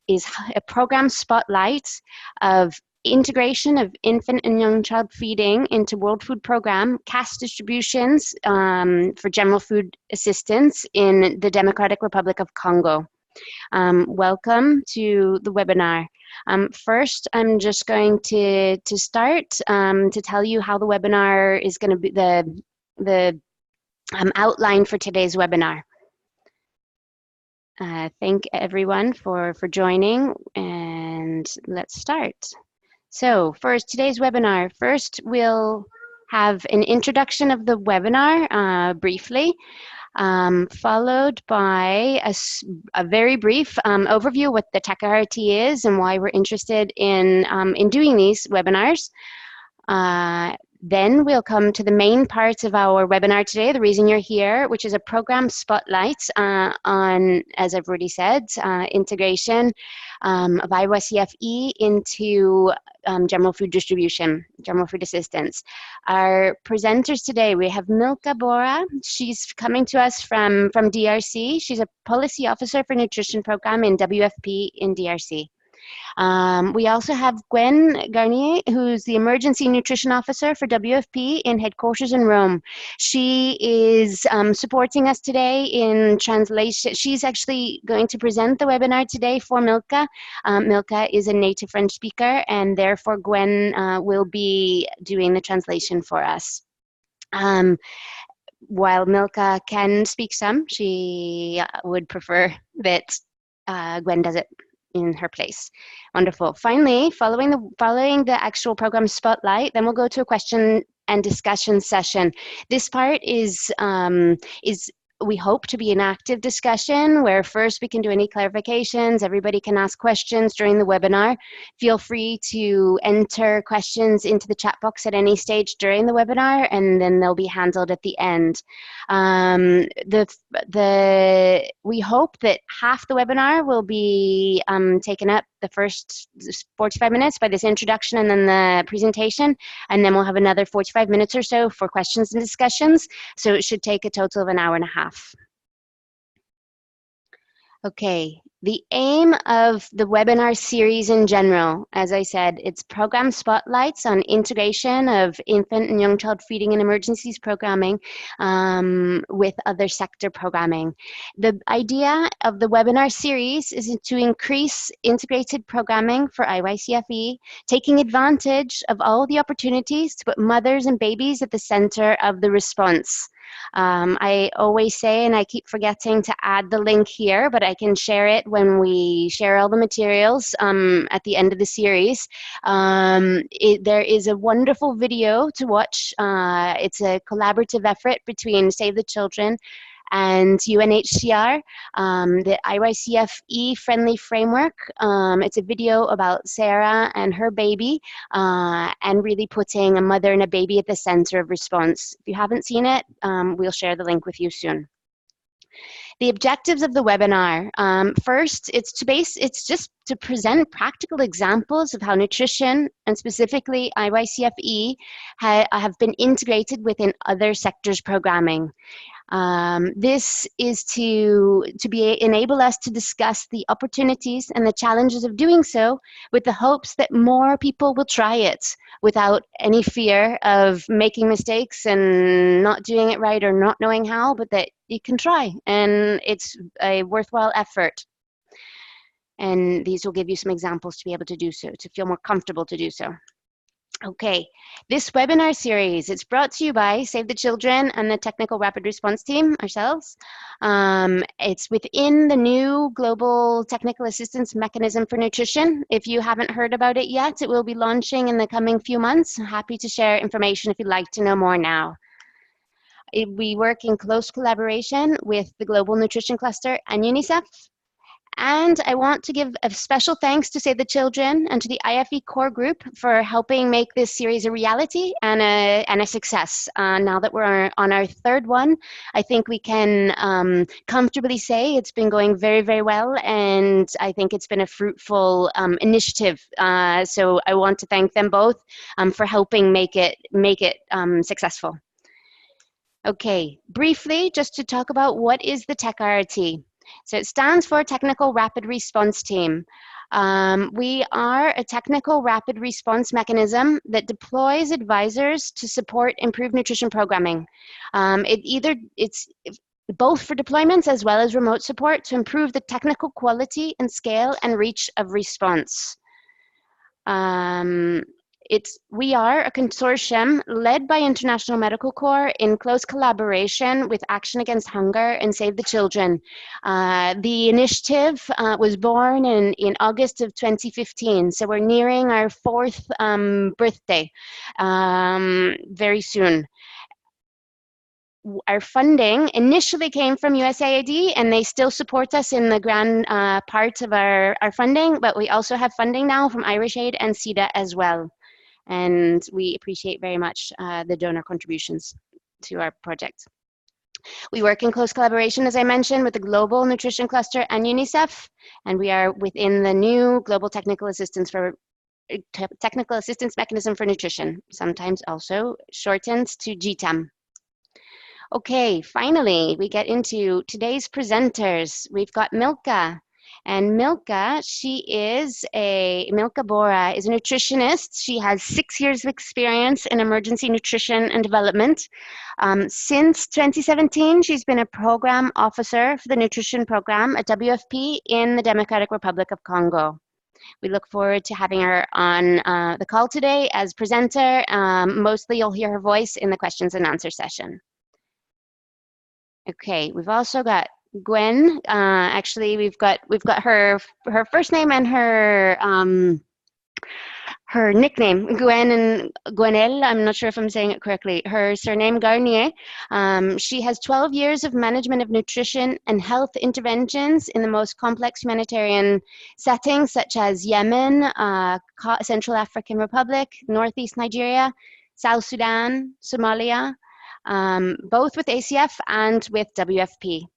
is a program spotlight of integration of infant and young child feeding into World Food Programme cash distributions for general food assistance in the Democratic Republic of Congo. Welcome to the webinar. First, I'm just going to start to tell you how the webinar is going to be, the outline for today's webinar. Thank everyone for joining, and let's start. So first, today's webinar. First, we'll have an introduction of the webinar briefly, followed by a very brief overview of what the TechRRT is and why we're interested in doing these webinars. Then we'll come to the main parts of our webinar today, the reason you're here, which is a program spotlight on, as I've already said, integration of IYCF-E into general food distribution, general food assistance. Our presenters today, we have Milka Bora. She's coming to us from DRC. She's a policy officer for nutrition program in WFP in DRC. We also have Gwen Garnier, who's the Emergency Nutrition Officer for WFP in headquarters in Rome. She is supporting us today in translation. She's actually going to present the webinar today for Milka. Milka is a native French speaker, and therefore Gwen will be doing the translation for us. While Milka can speak some, she would prefer that Gwen does it in her place. Wonderful. Finally, following the actual program spotlight, then we'll go to a question and discussion session. This part is we hope to be an active discussion where first we can do any clarifications, everybody can ask questions during the webinar. Feel free to enter questions into the chat box at any stage during the webinar, and then they'll be handled at the end. We hope that half the webinar will be taken up, the first 45 minutes, by this introduction and then the presentation, and then we'll have another 45 minutes or so for questions and discussions. So it should take a total of an hour and a half. Okay, the aim of the webinar series in general, as I said, it's program spotlights on integration of infant and young child feeding and emergencies programming with other sector programming. The idea of the webinar series is to increase integrated programming for IYCF-E, taking advantage of all the opportunities to put mothers and babies at the center of the response. I always say, and I keep forgetting to add the link here, but I can share it when we share all the materials at the end of the series. There is a wonderful video to watch. It's a collaborative effort between Save the Children and UNHCR, the IYCF-E friendly framework. It's a video about Sarah and her baby and really putting a mother and a baby at the center of response. If you haven't seen it, we'll share the link with you soon. The objectives of the webinar. First, it's just to present practical examples of how nutrition, and specifically IYCF-E, have been integrated within other sectors programming. This is to enable us to discuss the opportunities and the challenges of doing so, with the hopes that more people will try it without any fear of making mistakes and not doing it right or not knowing how, but that you can try, and it's a worthwhile effort. And these will give you some examples to be able to do so, to feel more comfortable to do so. Okay, this webinar series, it's brought to you by Save the Children and the Technical Rapid Response Team, ourselves. It's within the new Global Technical Assistance Mechanism for Nutrition. If you haven't heard about it yet, it will be launching in the coming few months. Happy to share information if you'd like to know more now. We work in close collaboration with the Global Nutrition Cluster and UNICEF. And I want to give a special thanks to Save the Children and to the IFE core group for helping make this series a reality and a success. Now that we're on our third one, I think we can comfortably say it's been going very, very well, and I think it's been a fruitful initiative. So I want to thank them both for helping make it successful. Okay, briefly, just to talk about what is the TechRRT. So it stands for Technical Rapid Response Team. We are a technical rapid response mechanism that deploys advisors to support improved nutrition programming. It's both for deployments as well as remote support to improve the technical quality and scale and reach of response. We are a consortium led by International Medical Corps in close collaboration with Action Against Hunger and Save the Children. The initiative was born in August of 2015, so we're nearing our 4th birthday very soon. Our funding initially came from USAID, and they still support us in the grand part of our funding, but we also have funding now from Irish Aid and CEDA as well. And we appreciate very much the donor contributions to our project. We work in close collaboration, as I mentioned, with the Global Nutrition Cluster and UNICEF, and we are within the new Global Technical Assistance Mechanism for Nutrition, sometimes also shortened to GTAM. Okay, finally, we get into today's presenters. We've got Milka. And Milka, Milka Bora is a nutritionist. She has 6 years of experience in emergency nutrition and development. Since 2017, she's been a program officer for the nutrition program at WFP in the Democratic Republic of Congo. We look forward to having her on the call today as presenter. Mostly you'll hear her voice in the questions and answer session. Okay, we've also got Gwen. Actually, we've got her first name and her nickname, Gwen and Gwenelle. I'm not sure if I'm saying it correctly. Her surname Garnier. She has 12 years of management of nutrition and health interventions in the most complex humanitarian settings, such as Yemen, Central African Republic, Northeast Nigeria, South Sudan, Somalia. Both with ACF and with WFP.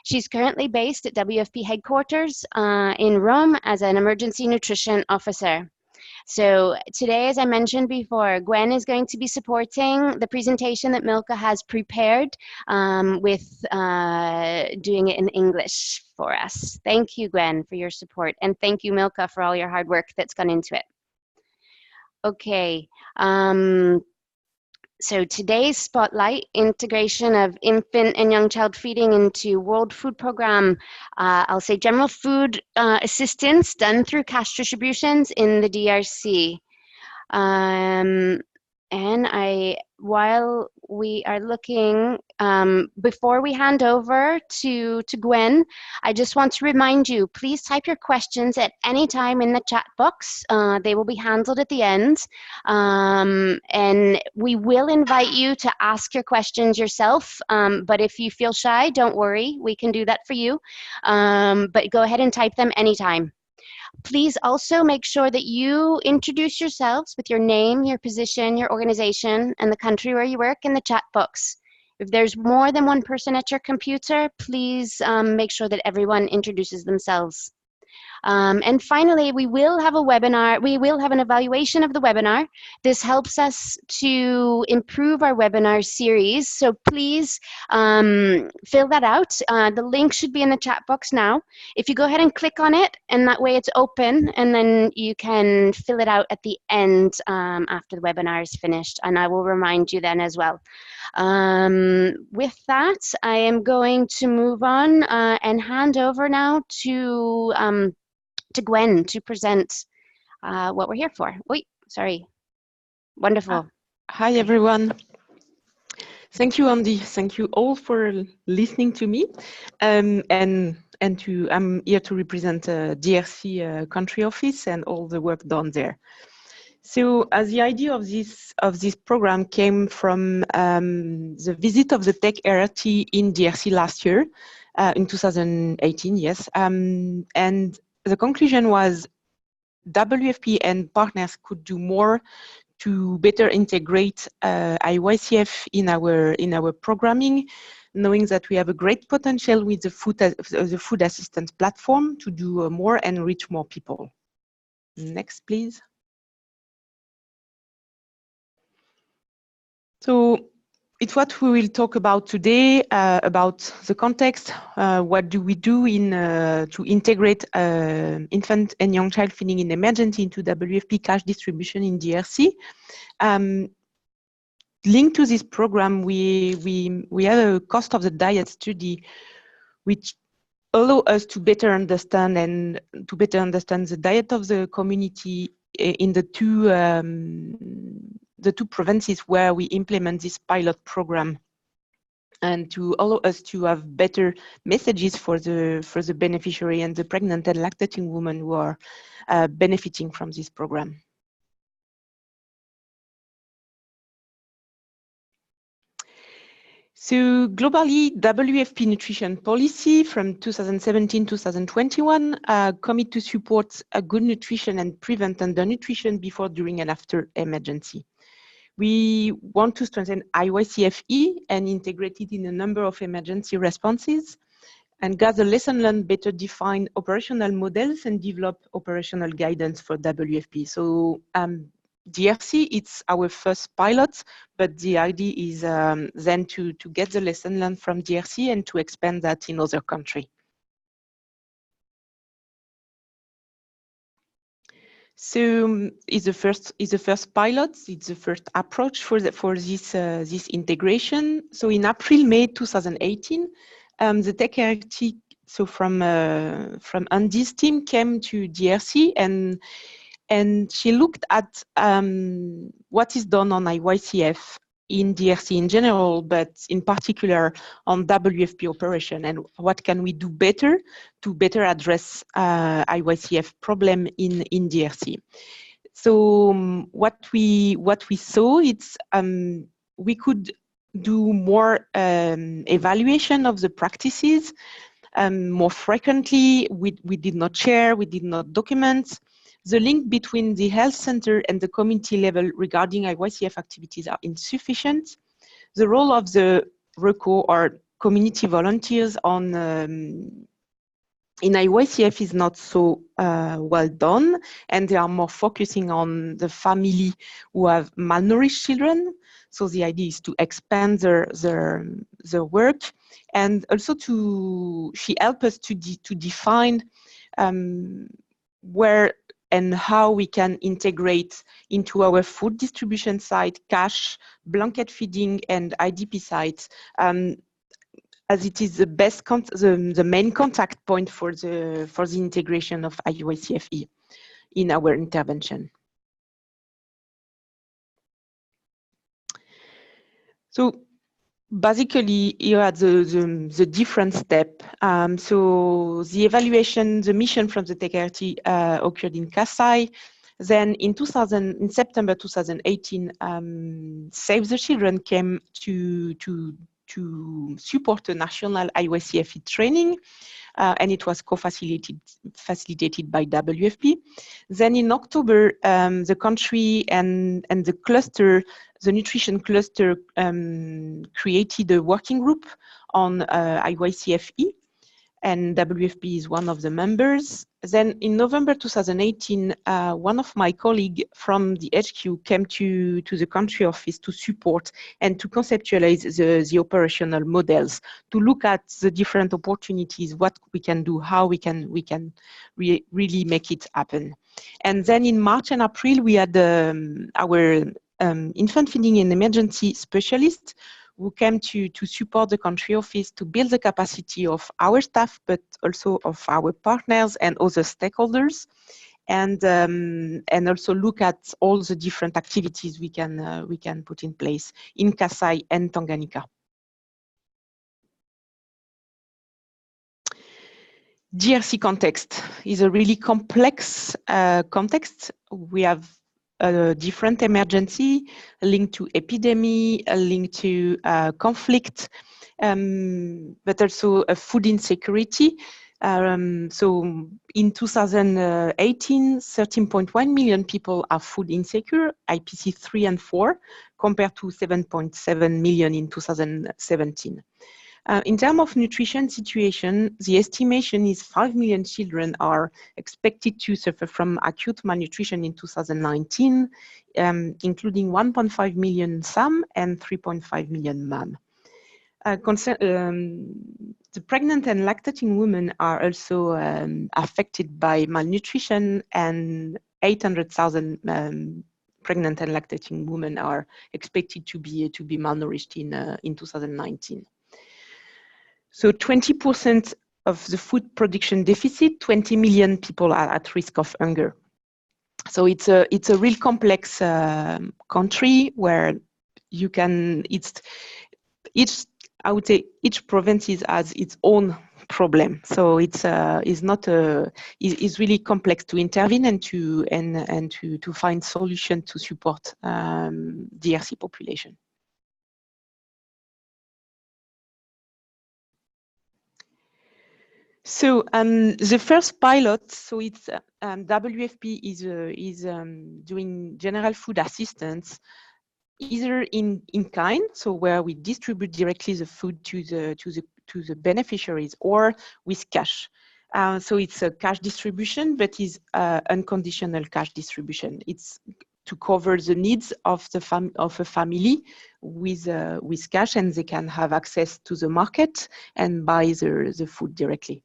She's currently based at WFP headquarters in Rome as an emergency nutrition officer. So today, as I mentioned before, Gwen is going to be supporting the presentation that Milka has prepared with doing it in English for us. Thank you, Gwen, for your support. And thank you, Milka, for all your hard work that's gone into it. Okay. So today's spotlight, integration of infant and young child feeding into World Food Programme, I'll say general food assistance done through cash distributions in the DRC. And while we are looking, before we hand over to Gwen, I just want to remind you, please type your questions at any time in the chat box. They will be handled at the end. And we will invite you to ask your questions yourself. But if you feel shy, don't worry, we can do that for you. But go ahead and type them anytime. Please also make sure that you introduce yourselves with your name, your position, your organization, and the country where you work in the chat box. If there's more than one person at your computer, please make sure that everyone introduces themselves. And finally, we will have a webinar. We will have an evaluation of the webinar. This helps us to improve our webinar series. So please fill that out. The link should be in the chat box now. If you go ahead and click on it, and that way it's open, and then you can fill it out at the end after the webinar is finished. And I will remind you then as well. With that, I am going to move on and hand over now to Gwen to present what we're here for. Wait, sorry. Wonderful. Hi, everyone. Thank you, Andy. Thank you all for listening to me. I'm here to represent DRC country office and all the work done there. So the idea of this program came from the visit of the TechRRT in DRC last year, in 2018, yes. And the conclusion was WFP and partners could do more to better integrate IYCF in our programming, knowing that we have a great potential with the food assistance platform to do more and reach more people. Next, please. So it's what we will talk about today, about the context. What do we do to integrate infant and young child feeding in emergency into WFP cash distribution in DRC. Linked to this program, we have a cost of the diet study, which allow us to better understand the diet of the community in the two provinces where we implement this pilot program, and to allow us to have better messages for the beneficiary and the pregnant and lactating women who are benefiting from this program. So globally, WFP nutrition policy from 2017-2021 commit to support a good nutrition and prevent undernutrition before, during, and after emergency. We want to strengthen IYCF-E and integrate it in a number of emergency responses, and gather lesson learned, better define operational models, and develop operational guidance for WFP. So DRC, it's our first pilot, but the idea is then to get the lesson learned from DRC and to expand that in other countries. So it's the first pilot. It's the first approach for this integration. So in April-May 2018, the TechRRT, so from Andy's team, came to DRC, and she looked at what is done on IYCF in DRC in general, but in particular on WFP operation, and what can we do better to better address IYCF problem in DRC. So what we saw, it's we could do more evaluation of the practices more frequently. We did not share, we did not document. The link between the health center and the community level regarding IYCF activities are insufficient. The role of the RECO, or community volunteers, on in IYCF is not so well done, and they are more focusing on the family who have malnourished children. So the idea is to expand their work, and also she helped us to define where and how we can integrate into our food distribution site, cash, blanket feeding, and IDP sites, as it is the best the main contact point for the integration of IYCF-E in our intervention. So basically, here are the different steps. So the evaluation, the mission from the TechRRT occurred in Kasai. Then in September 2018, Save the Children came to support a national IYCF-E training, and it was facilitated by WFP. Then in October, the country and the cluster, the nutrition cluster, created a working group on IYCF-E, and WFP is one of the members. Then in November 2018, one of my colleagues from the HQ came to the country office to support and to conceptualize the operational models, to look at the different opportunities, what we can do, how we can really make it happen. And then in March and April, we had our infant feeding and emergency specialist, who came to support the country office to build the capacity of our staff, but also of our partners and other stakeholders, and also look at all the different activities we can put in place in Kasai and Tanganyika. DRC context is a really complex context. We have a different emergency linked to epidemic, linked to conflict, but also a food insecurity. So in 2018, 13.1 million people are food insecure, IPC 3 and 4, compared to 7.7 million in 2017. In terms of nutrition situation, the estimation is 5 million children are expected to suffer from acute malnutrition in 2019, including 1.5 million SAM and 3.5 million MAM. The pregnant and lactating women are also affected by malnutrition, and 800,000 pregnant and lactating women are expected to be malnourished in 2019. So 20% of the food production deficit, 20 million people are at risk of hunger. So it's a real complex country where you can, I would say each province has its own problem. So it's really complex to intervene and to find solutions to support DRC population. So the first pilot, so it's WFP is doing general food assistance, either in kind, so where we distribute directly the food to the beneficiaries, or with cash. So it's a cash distribution, but is unconditional cash distribution. It's to cover the needs of a family with cash, and they can have access to the market and buy the food directly.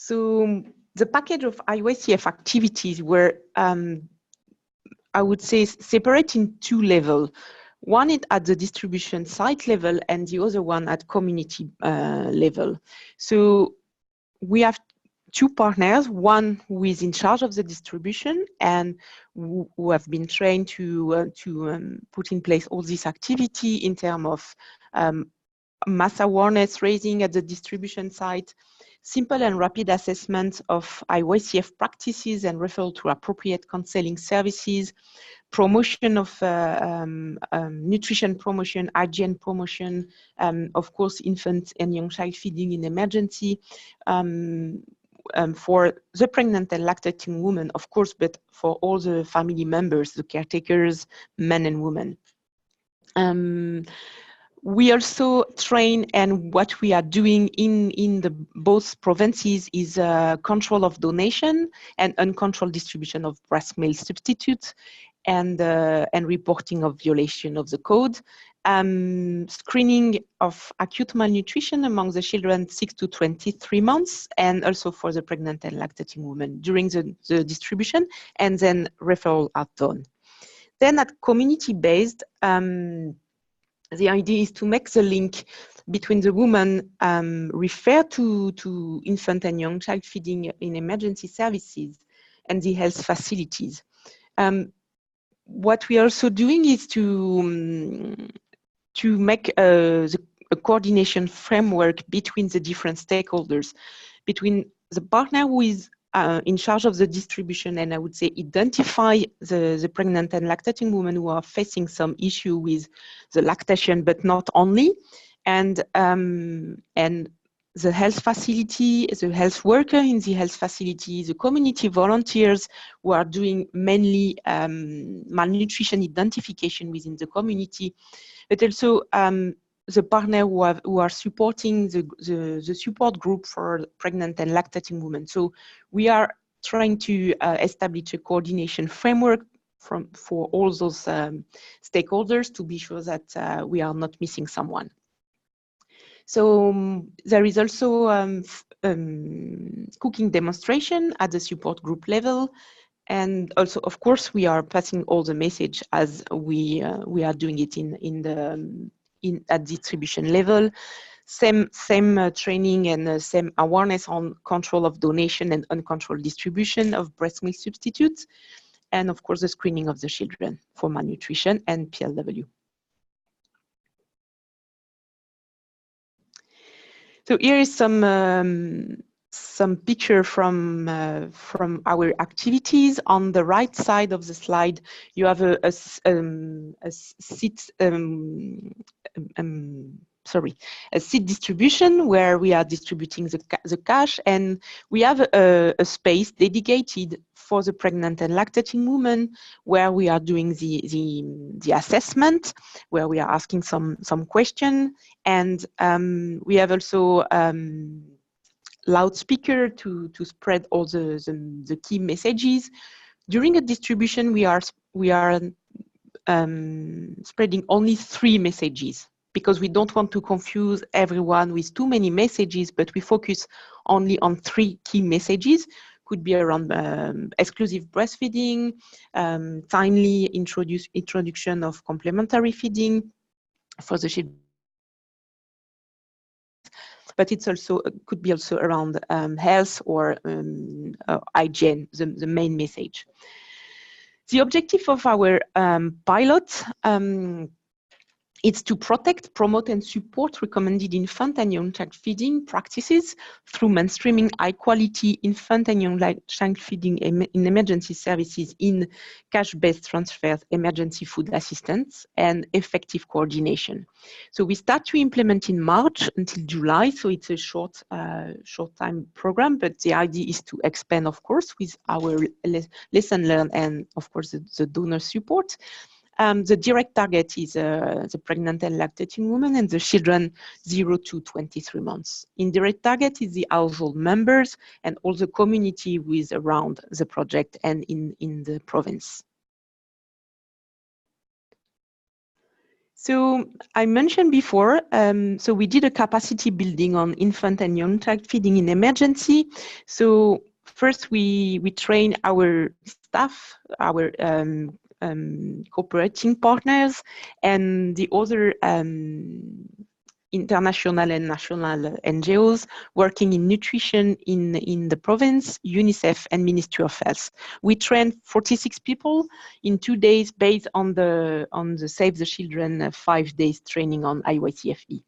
So the package of IYCF activities were, I would say, separate in two levels. One is at the distribution site level, and the other one at community level. So we have two partners, one who is in charge of the distribution and who have been trained to put in place all this activity in terms of mass awareness raising at the distribution site, simple and rapid assessment of IYCF practices and referral to appropriate counseling services, promotion of nutrition promotion, hygiene promotion, of course, infant and young child feeding in emergency, for the pregnant and lactating women, of course, but for all the family members, the caretakers, men and women. We also train, and what we are doing in the both provinces is control of donation and uncontrolled distribution of breast milk substitutes, and reporting of violation of the code, screening of acute malnutrition among the children 6 to 23 months, and also for the pregnant and lactating women during the distribution, and then referral are done. Then at community-based, the idea is to make the link between the woman referred to infant and young child feeding in emergency services and the health facilities. What we are also doing is to make a coordination framework between the different stakeholders, between the partner who is in charge of the distribution, and I would say identify the pregnant and lactating women who are facing some issue with the lactation, but not only, and the health facility, the health worker in the health facility, the community volunteers who are doing mainly malnutrition identification within the community, but also the partner who are supporting the support group for pregnant and lactating women. So we are trying to establish a coordination framework for all those stakeholders to be sure that we are not missing someone. So there is also cooking demonstration at the support group level. And also, of course, we are passing all the message as we are doing it at distribution level. Same training and same awareness on control of donation and uncontrolled distribution of breast milk substitutes, and of course the screening of the children for malnutrition and PLW. So here is some picture from our activities. On the right side of the slide, you have a seat distribution where we are distributing the cash, and we have a space dedicated for the pregnant and lactating women, where we are doing the assessment, where we are asking some question, and we have also loudspeaker to spread all the key messages. During a distribution, we are spreading only 3 messages, because we don't want to confuse everyone with too many messages, but we focus only on 3 key messages. Could be around exclusive breastfeeding, timely introduction of complementary feeding for the children, but it's also could be also around health or hygiene, the main message. The objective of our pilot it's to protect, promote, and support recommended infant and young child feeding practices through mainstreaming high-quality infant and young child feeding in emergency services in cash-based transfers, emergency food assistance, and effective coordination. So we start to implement in March until July, so it's a short time program, but the idea is to expand, of course, with our lesson learned and, of course, the donor support. The direct target is the pregnant and lactating women and the children 0 to 23 months. Indirect target is the household members and all the community who is around the project and in the province. So I mentioned before, so we did a capacity building on infant and young child feeding in emergency. So first we train our staff, our cooperating partners, and the other international and national NGOs working in nutrition in the province, UNICEF and Ministry of Health. We trained 46 people in 2 days based on the Save the Children 5 days training on IYCF-E.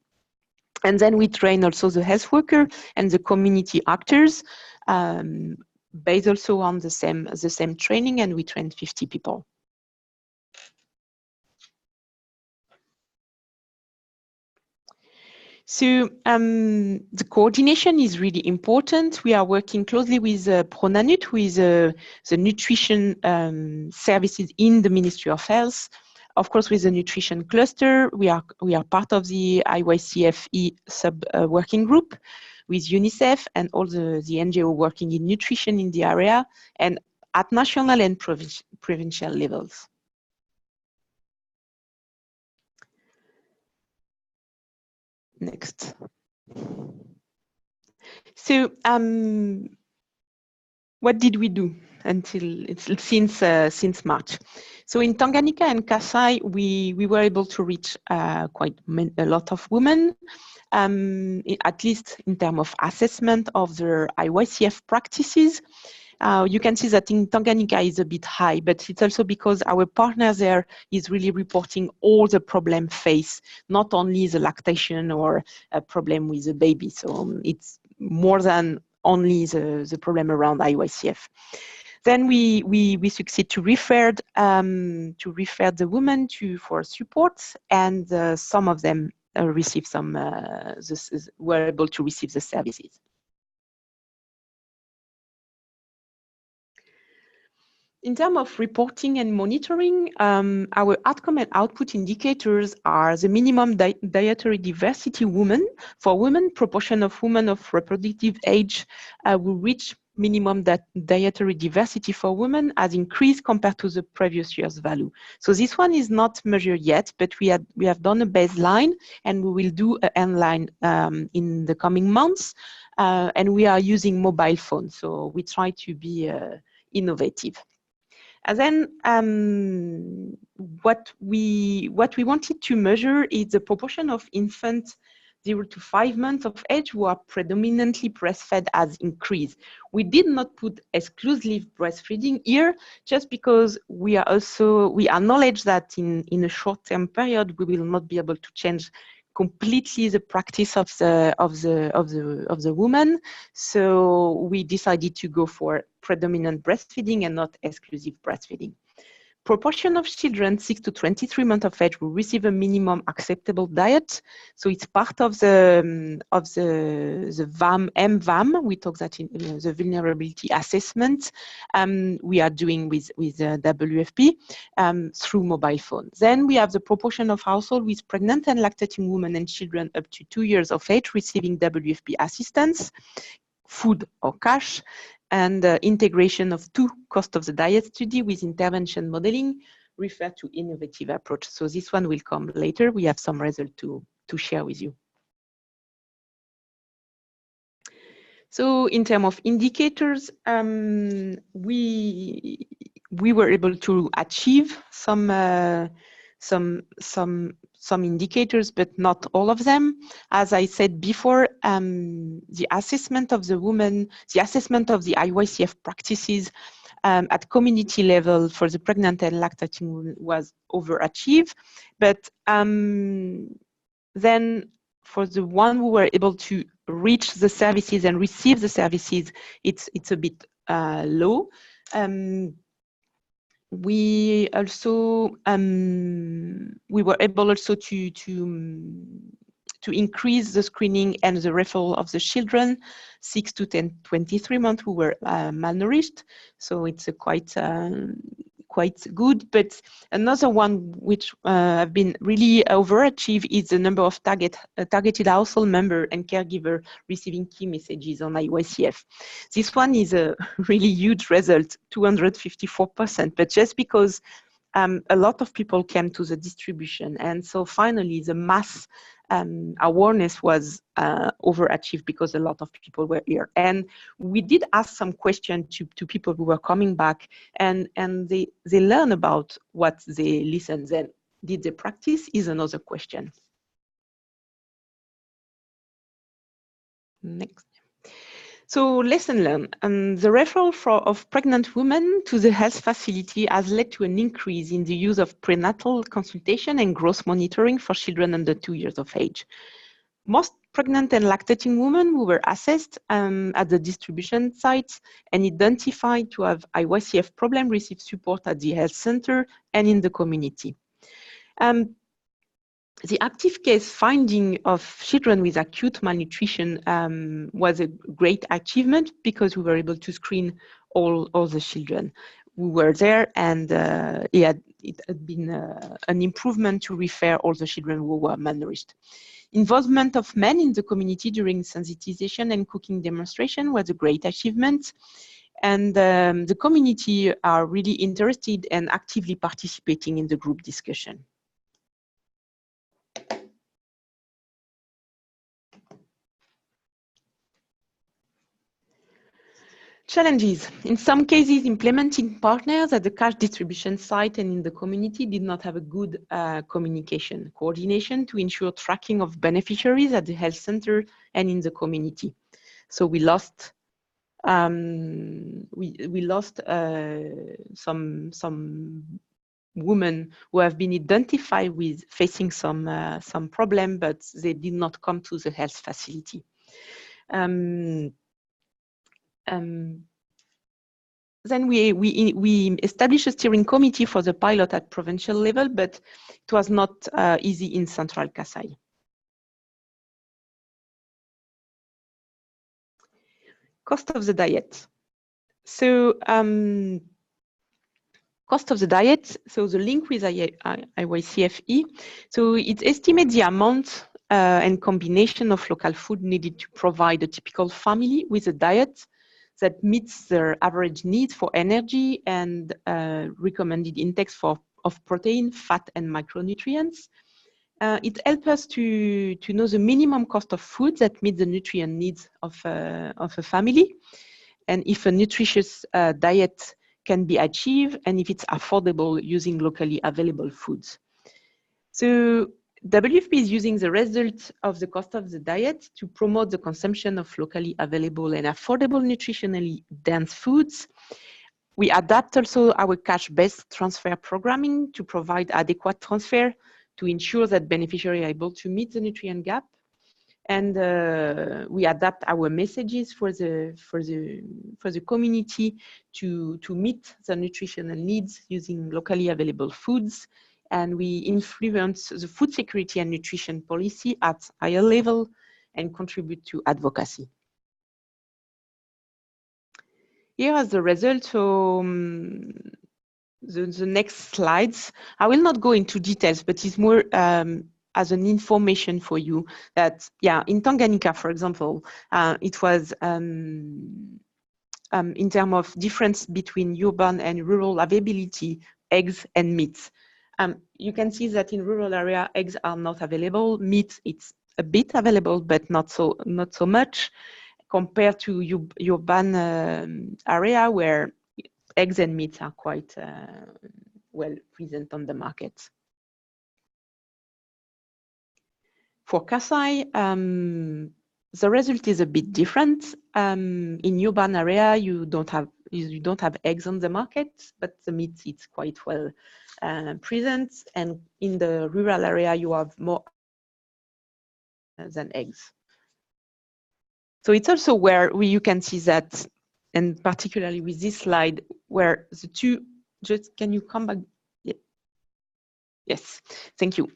And then we train also the health worker and the community actors based also on the same training, and we trained 50 people. So the coordination is really important. We are working closely with Pronanut, who is the nutrition services in the Ministry of Health. Of course, with the nutrition cluster, we are part of the IYCF-E sub-working group with UNICEF and all the NGO working in nutrition in the area and at national and provincial levels. Next. So what did we do since March? So in Tanganyika and Kasai, we were able to reach quite a lot of women, at least in terms of assessment of their IYCF practices. You can see that in Tanganyika is a bit high, but it's also because our partner there is really reporting all the problem faced, not only the lactation or a problem with the baby. So it's more than only the problem around IYCF. Then we succeed to refer the women for support, and some of them receive were able to receive the services. In terms of reporting and monitoring, our outcome and output indicators are the minimum dietary diversity for women, proportion of women of reproductive age will reach minimum dietary diversity for women has increased compared to the previous year's value. So this one is not measured yet, but we have done a baseline and we will do an end line in the coming months. And we are using mobile phones, so we try to be innovative. And then what we wanted to measure is the proportion of infants 0 to 5 months of age who are predominantly breastfed has increased. We did not put exclusive breastfeeding here, just because we acknowledge that in a short-term period we will not be able to change completely the practice of the woman. So we decided to go for predominant breastfeeding and not exclusive breastfeeding. proportion of children 6 to 23 months of age will receive a minimum acceptable diet. So it's part of the VAM, MVAM. We talk that in the vulnerability assessment we are doing with WFP through mobile phone. Then we have the proportion of households with pregnant and lactating women and children up to 2 years of age receiving WFP assistance, food or cash, and integration of two cost of the diet study with intervention modeling refer to innovative approach. So this one will come later. We have some result to share with you. So in terms of indicators, we were able to achieve some indicators, but not all of them. As I said before, the assessment of the woman, the assessment of the IYCF practices at community level for the pregnant and lactating women was overachieved. But then for the one who were able to reach the services and receive the services, it's a bit low. We also we were able also to increase the screening and the referral of the children 6 to 23 months who were malnourished. So it's a quite good. But another one which have been really overachieved is the number of targeted household member and caregiver receiving key messages on IYCF. This one is a really huge result, 254%, but just because a lot of people came to the distribution. And so finally the mass awareness was overachieved because a lot of people were here. And we did ask some questions to people who were coming back, and they learn about what they listened. Then did they practice is another question. Next. So lesson learned. The referral of pregnant women to the health facility has led to an increase in the use of prenatal consultation and growth monitoring for children under 2 years of age. Most pregnant and lactating women who were assessed at the distribution sites and identified to have IYCF problem received support at the health center and in the community. The active case finding of children with acute malnutrition was a great achievement because we were able to screen all the children who were there, and it had been an improvement to refer all the children who were malnourished. Involvement of men in the community during sensitization and cooking demonstration was a great achievement. And the community are really interested and actively participating in the group discussion. Challenges. In some cases, implementing partners at the cash distribution site and in the community did not have a good communication coordination to ensure tracking of beneficiaries at the health center and in the community. So we lost some women who have been identified with facing some problem, but they did not come to the health facility. Then we established a steering committee for the pilot at provincial level, but it was not easy in Central Kasai. Cost of the diet. So cost of the diet, so the link with IYCF-E. So it estimates the amount and combination of local food needed to provide a typical family with a diet that meets their average needs for energy and recommended intakes of protein, fat, and micronutrients. It helps us to know the minimum cost of food that meets the nutrient needs of a family, and if a nutritious diet can be achieved, and if it's affordable using locally available foods. So WFP is using the result of the cost of the diet to promote the consumption of locally available and affordable nutritionally dense foods. We adapt also our cash-based transfer programming to provide adequate transfer to ensure that beneficiaries are able to meet the nutrient gap. And we adapt our messages for the community to meet the nutritional needs using locally available foods. And we influence the food security and nutrition policy at higher level and contribute to advocacy. Here is the result. So the next slides, I will not go into details, but it's more as an information for you that, yeah, in Tanganyika, for example, it was in terms of difference between urban and rural availability, eggs and meats. You can see that in rural area, eggs are not available. Meat, it's a bit available, but not so much compared to urban area where eggs and meats are quite well present on the market. For Kasai, the result is a bit different. In urban area, you don't have eggs on the market, but the meat is quite well present. And in the rural area, you have more than eggs. So it's also where you can see that, and particularly with this slide, where the two, just can you come back? Yeah. Yes, thank you.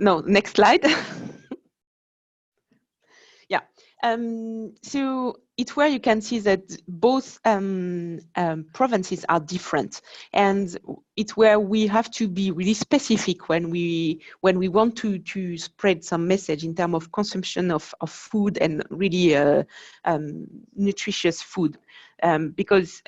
No, next slide. Yeah, so it's where you can see that both provinces are different, and it's where we have to be really specific when we want to spread some message in terms of consumption of food and really nutritious food, because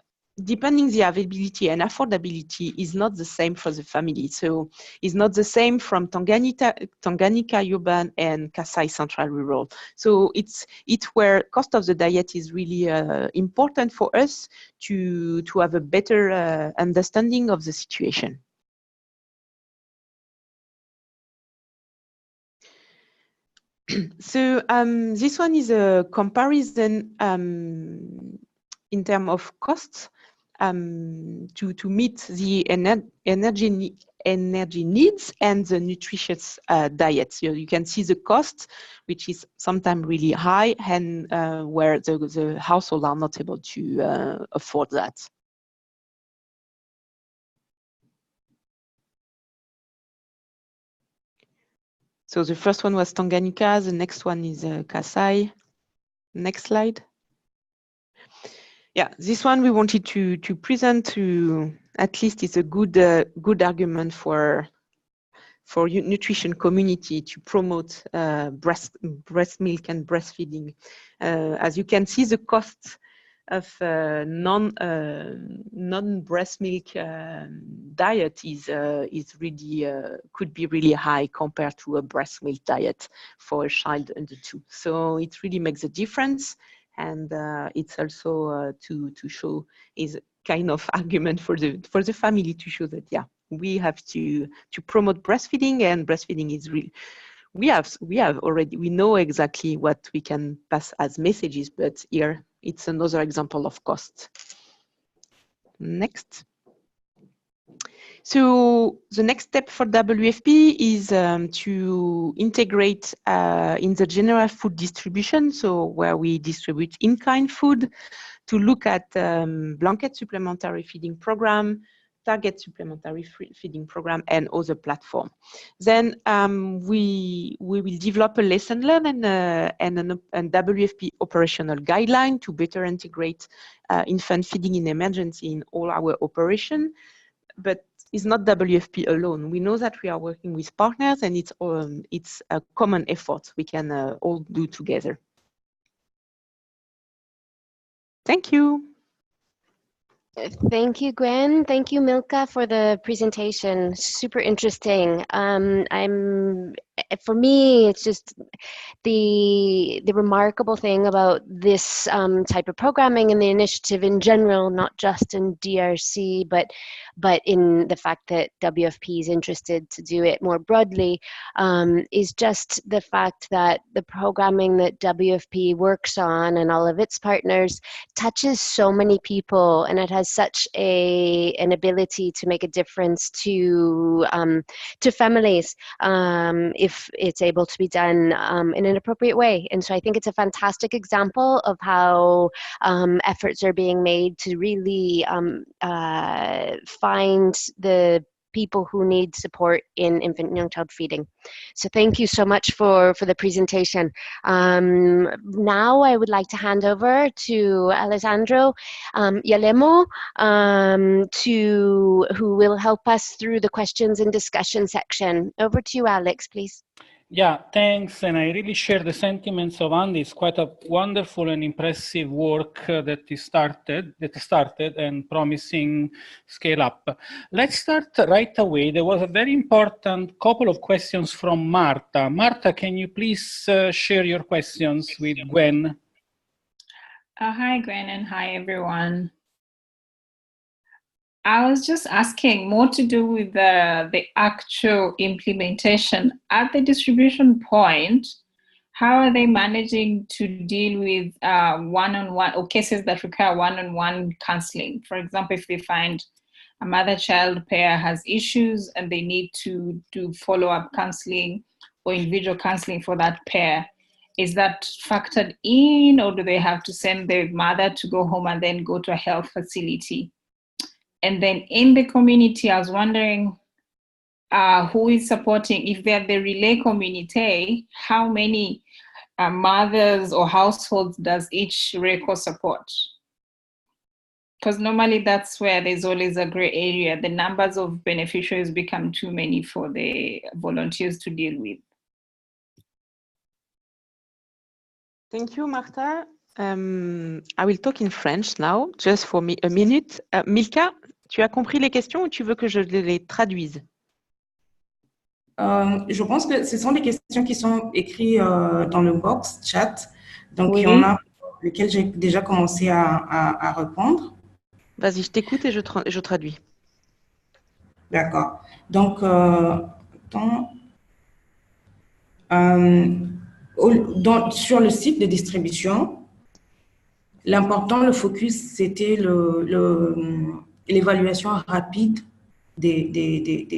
depending the availability and affordability is not the same for the family. So it's not the same from Tanganyika urban and Kasai Central rural. So it's where cost of the diet is really important for us to have a better understanding of the situation. So this one is a comparison in terms of costs to meet the energy needs and the nutritious diet. So you can see the cost, which is sometimes really high, and where the households are not able to afford that. So the first one was Tanganyika, the next one is Kasai. Next slide. Yeah, this one we wanted to present to, at least it's a good argument for nutrition community to promote breast milk and breastfeeding. As you can see, the cost of non-breast milk diet is really could be really high compared to a breast milk diet for a child under 2. So it really makes a difference, and it's also to show is kind of argument for the family to show that, yeah, we have to promote breastfeeding, and breastfeeding is really, we know exactly what we can pass as messages, but here it's another example of cost. Next. So the next step for WFP is to integrate in the general food distribution, so where we distribute in-kind food, to look at blanket supplementary feeding program, target supplementary feeding program, and other platform. Then we will develop a lesson learned and WFP operational guideline to better integrate infant feeding in emergency in all our operation. But it's not WFP alone. We know that we are working with partners, and it's a common effort we can all do together. Thank you. Thank you, Gwen. Thank you, Milka, for the presentation. Super interesting. For me, it's just the remarkable thing about this type of programming and the initiative in general, not just in DRC, but in the fact that WFP is interested to do it more broadly, is just the fact that the programming that WFP works on and all of its partners touches so many people, and it has such an ability to make a difference to families. if it's able to be done in an appropriate way. And so I think it's a fantastic example of how efforts are being made to really find the people who need support in infant and young child feeding. So thank you so much for the presentation. Now I would like to hand over to Alessandro Yalemo, who will help us through the questions and discussion section. Over to you, Alex, please. Yeah, thanks. And I really share the sentiments of Andy. It's quite a wonderful and impressive work that started and promising scale up. Let's start right away. There was a very important couple of questions from Marta. Marta, can you please share your questions with Gwen? Hi, Gwen, and hi, everyone. I was just asking more to do with the actual implementation at the distribution point. How are they managing to deal with one-on-one or cases that require one-on-one counseling? For example, if they find a mother-child pair has issues and they need to do follow-up counseling or individual counseling for that pair, is that factored in, or do they have to send their mother to go home and then go to a health facility? And then in the community, I was wondering who is supporting, if they're the relay community, how many mothers or households does each RECO support? Because normally that's where there's always a gray area. The numbers of beneficiaries become too many for the volunteers to deal with. Thank you, Martha. I will talk in French now, just for me a minute. Milka, tu as compris les questions ou tu veux que je les traduise? Je pense que ce sont des questions qui sont écrites dans le box chat. Donc, Oui. il y en a lesquelles j'ai déjà commencé à répondre. Vas-y, je t'écoute et je traduis. D'accord. Donc, sur le site de distribution, l'important, le focus, c'était l'évaluation rapide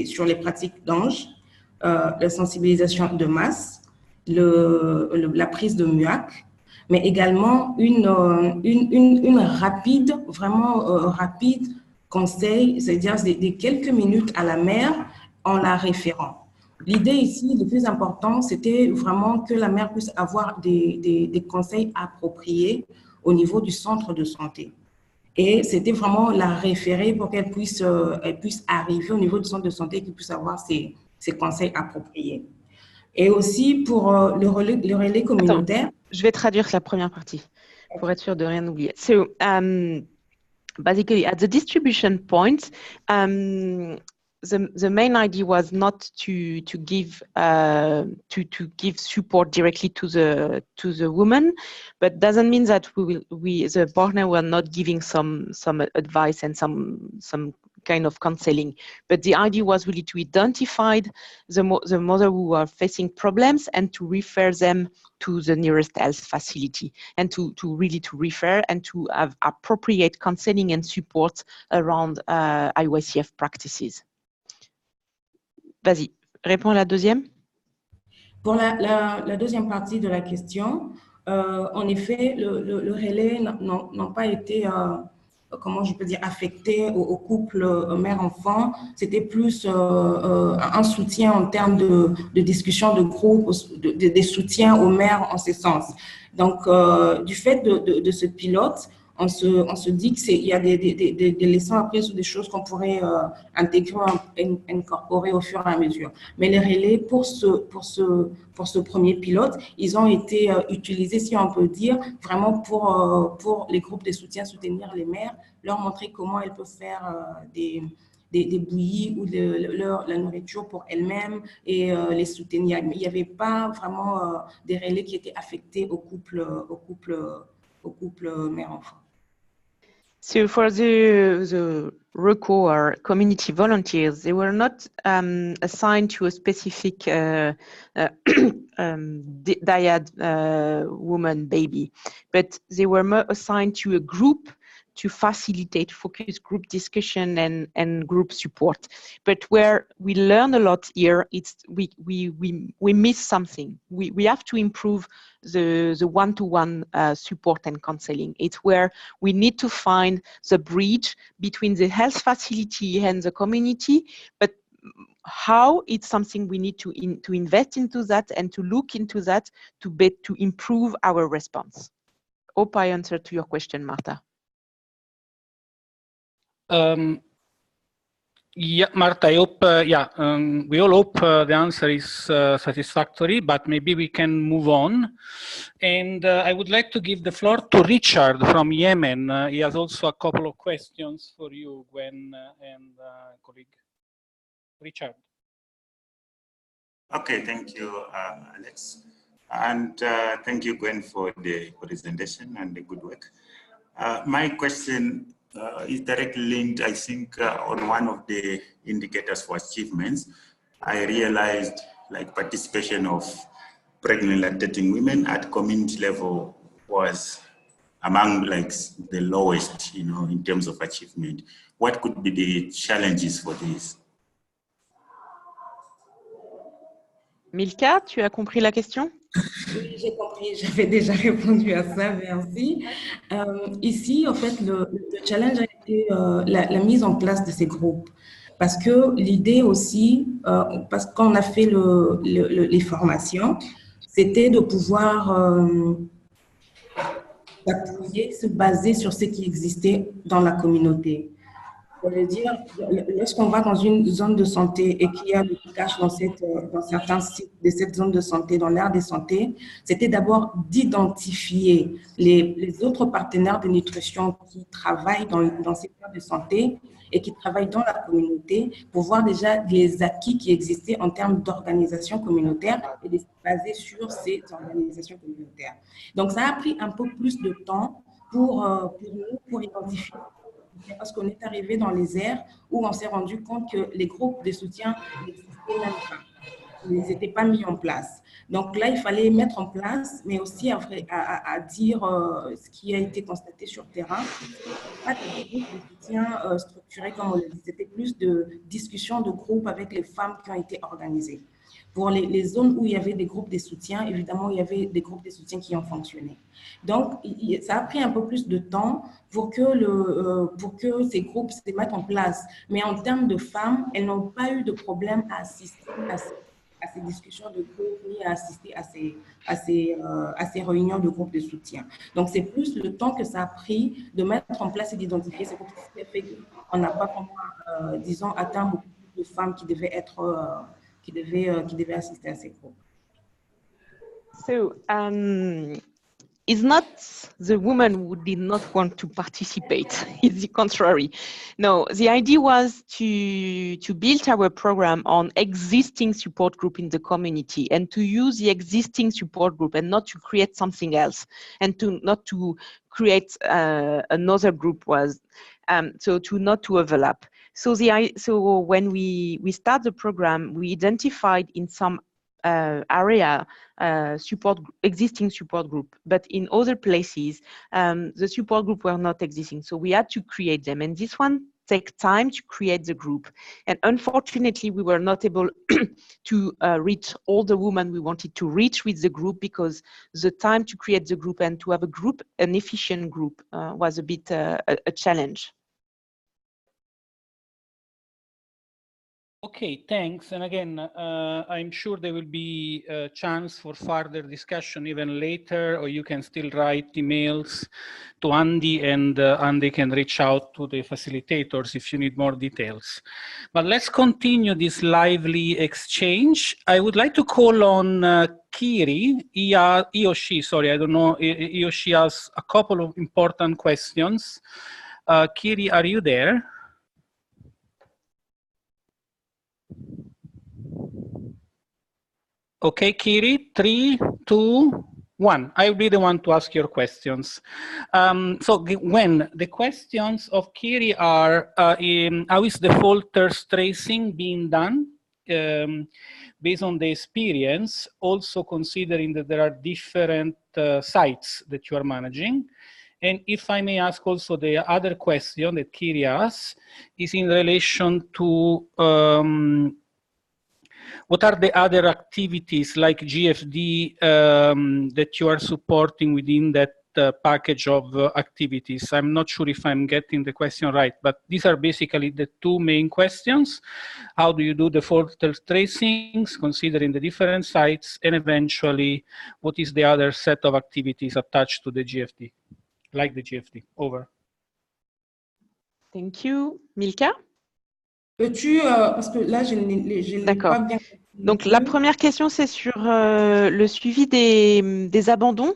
sur les pratiques d'ange, la sensibilisation de masse, la prise de MUAC, mais également une rapide, vraiment rapide conseil, c'est-à-dire des quelques minutes à la mère en la référant. L'idée ici, le plus important, c'était vraiment que la mère puisse avoir des conseils appropriés au niveau du centre de santé. Et c'était vraiment la référer pour qu'elle puisse arriver au niveau du centre de santé et qu'elle puisse avoir ses conseils appropriés. Et aussi pour le relais communautaire. Attends, je vais traduire la première partie pour être sûr de rien oublier. So, basically, at the distribution point, the main idea was not to give support directly to the woman, but doesn't mean that the partner were not giving some advice and some kind of counseling. But the idea was really to identify the mother who are facing problems and to refer them to the nearest health facility, and to really refer and to have appropriate counseling and support around IYCF practices. Vas-y, réponds à la deuxième. Pour la deuxième partie de la question, en effet, le relais n'ont pas été, comment je peux dire, affecté au couple mère-enfant. C'était plus un soutien en termes de discussion de groupe, des soutiens aux mères en ce sens. Donc, du fait de ce pilote, on se dit qu'il y a des leçons apprises ou des choses qu'on pourrait intégrer, incorporer au fur et à mesure. Mais les relais, pour ce premier pilote, ils ont été utilisés, si on peut dire, vraiment pour les groupes de soutien, soutenir les mères, leur montrer comment elles peuvent faire des bouillies ou la nourriture pour elles-mêmes et les soutenir. Mais il n'y avait pas vraiment des relais qui étaient affectés au couple mère-enfant. So for the RECO or community volunteers, they were not assigned to a specific dyad woman baby, but they were more assigned to a group to facilitate focus group discussion and group support. But where we learn a lot here, it's we miss something. We have to improve the one-to-one support and counseling. It's where we need to find the bridge between the health facility and the community, but how it's something we need to invest into that and to look into that to improve our response. Hope I answered to your question, Marta. Yeah, Marta, I hope, we all hope the answer is satisfactory, but maybe we can move on. And I would like to give the floor to Richard from Yemen. He has also a couple of questions for you, Gwen and colleague. Richard. Okay, thank you, Alex. And thank you, Gwen, for the presentation and the good work. My question is directly linked, I think, on one of the indicators for achievements. I realized like participation of pregnant lactating women at community level was among like the lowest, you know, in terms of achievement. What could be the challenges for this? Milka, tu as compris la question? Oui, j'ai compris, j'avais déjà répondu à ça, merci. Ici, en fait, le challenge a été la mise en place de ces groupes. Parce que l'idée aussi, parce qu'on a fait les formations, c'était de pouvoir s'appuyer, se baser sur ce qui existait dans la communauté. Ça veut dire, lorsqu'on va dans une zone de santé et qu'il y a le cache dans certains sites de cette zone de santé, dans l'aire de santé, c'était d'abord d'identifier les autres partenaires de nutrition qui travaillent dans ces aires de santé et qui travaillent dans la communauté pour voir déjà les acquis qui existaient en termes d'organisation communautaire et de se baser sur ces organisations communautaires. Donc, ça a pris un peu plus de temps pour nous, pour identifier. Parce qu'on est arrivé dans les aires où on s'est rendu compte que les groupes de soutien n'existaient même pas. Ils n'étaient pas mis en place. Donc là, il fallait mettre en place, mais aussi à dire ce qui a été constaté sur le terrain. Pas de groupes de soutien structurés, comme on le dit. C'était plus de discussions de groupes avec les femmes qui ont été organisées. Pour les zones où il y avait des groupes de soutien, évidemment, il y avait des groupes de soutien qui ont fonctionné. Donc, ça a pris un peu plus de temps pour que ces groupes se mettent en place. Mais en termes de femmes, elles n'ont pas eu de problème à assister à ces discussions de groupe ni à assister à ces réunions de groupes de soutien. Donc, c'est plus le temps que ça a pris de mettre en place et d'identifier. C'est pour ça que fait qu'on n'a pas vraiment, disons, atteint beaucoup plus de femmes qui devaient être... qui devait assister à ces groupes. So, it's not the woman who did not want to participate. It's the contrary. No, the idea was to build our program on existing support group in the community and to use the existing support group and not to create something else and not to create another group was so not to overlap. So when we start the program, we identified in some area existing support group, but in other places the support group were not existing. So we had to create them, and this one takes time to create the group. And unfortunately, we were not able to reach all the women we wanted to reach with the group because the time to create the group and to have an efficient group was a bit a challenge. Okay, thanks. And again, I'm sure there will be a chance for further discussion even later, or you can still write emails to Andy and Andy can reach out to the facilitators if you need more details. But let's continue this lively exchange. I would like to call on Kiri, he or she, sorry, I don't know, he or she has a couple of important questions. Kiri, are you there? Okay, Kiri, 3, 2, 1. I'll be the one to ask your questions. So when the questions of Kiri are, how is the falters tracing being done? Based on the experience, also considering that there are different sites that you are managing. And if I may ask also, the other question that Kiri asked is in relation to what are the other activities like GFD that you are supporting within that package of activities? I'm not sure if I'm getting the question right, but these are basically the two main questions. How do you do the fault tracings, considering the different sites, and eventually, what is the other set of activities attached to the GFD, like the GFD? Over. Thank you. Milka? Peux-tu, parce que là, je n'ai pas bien compris. Donc, la première question, c'est sur le suivi des abandons.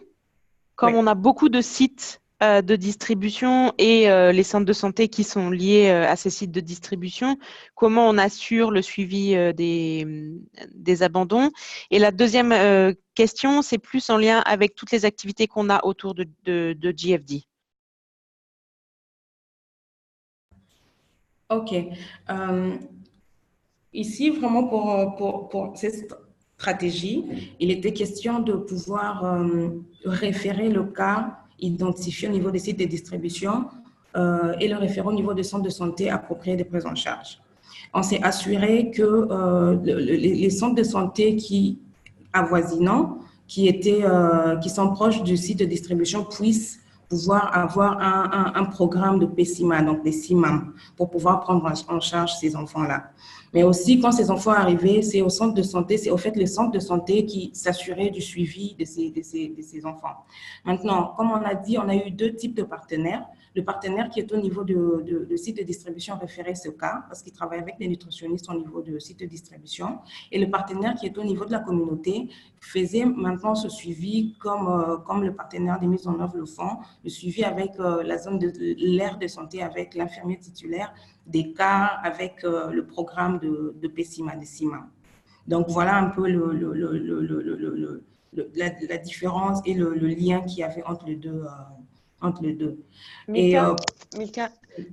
Comme on a beaucoup de sites de distribution et les centres de santé qui sont liés à ces sites de distribution, comment on assure le suivi des abandons? Et la deuxième question, c'est plus en lien avec toutes les activités qu'on a autour de GFD. OK. Ici, vraiment, pour cette stratégie, il était question de pouvoir référer le cas identifié au niveau des sites de distribution et le référer au niveau des centres de santé appropriés de prise en charge. On s'est assuré que les centres de santé avoisinants, qui sont proches du site de distribution, puissent pouvoir avoir un programme de PCIMA, donc des CIMAM, pour pouvoir prendre en charge ces enfants-là. Mais aussi, quand ces enfants arrivaient, c'est au centre de santé, c'est au fait les centres de santé qui s'assuraient du suivi de ces enfants. Maintenant, comme on a dit, on a eu deux types de partenaires. Le partenaire qui est au niveau de site de distribution référait ce cas, parce qu'il travaille avec des nutritionnistes au niveau de site de distribution. Et le partenaire qui est au niveau de la communauté faisait maintenant ce suivi comme le partenaire des mises en œuvre le font, le suivi avec la zone de l'aire de santé, avec l'infirmier titulaire, des cas avec le programme de PCIMA, des CIMA. Donc, voilà un peu la différence et le lien qu'il y avait entre les deux. Milka,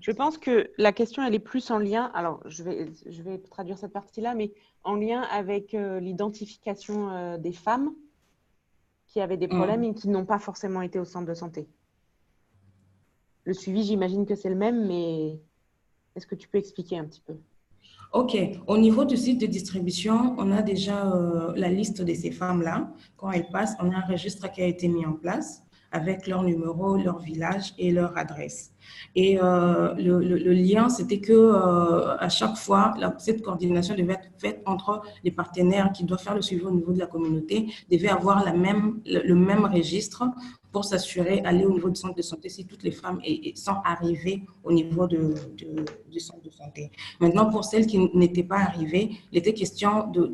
je pense que la question, elle est plus en lien, alors je vais traduire cette partie-là, mais en lien avec l'identification des femmes qui avaient des problèmes et qui n'ont pas forcément été au centre de santé. Le suivi, j'imagine que c'est le même, mais est-ce que tu peux expliquer un petit peu? OK. Au niveau du site de distribution, on a déjà la liste de ces femmes-là. Quand elles passent, on a un registre qui a été mis en place avec leur numéro, leur village et leur adresse. Et le lien, c'était que à chaque fois, cette coordination devait être faite entre les partenaires qui doivent faire le suivi au niveau de la communauté, devaient avoir le même registre pour s'assurer, aller au niveau du centre de santé si toutes les femmes sont arrivées au niveau du centre de santé. Maintenant, pour celles qui n'étaient pas arrivées, il était question de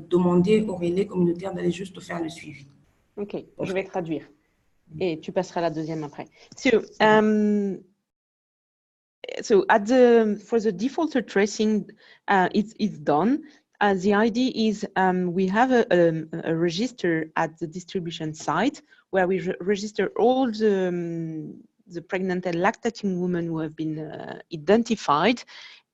demander aux relais communautaires d'aller juste faire le suivi. OK, je vais traduire. Et tu passeras la deuxième après. So, for the default tracing, it's done. The idea is we have a register at the distribution site where we register all the pregnant and lactating women who have been identified.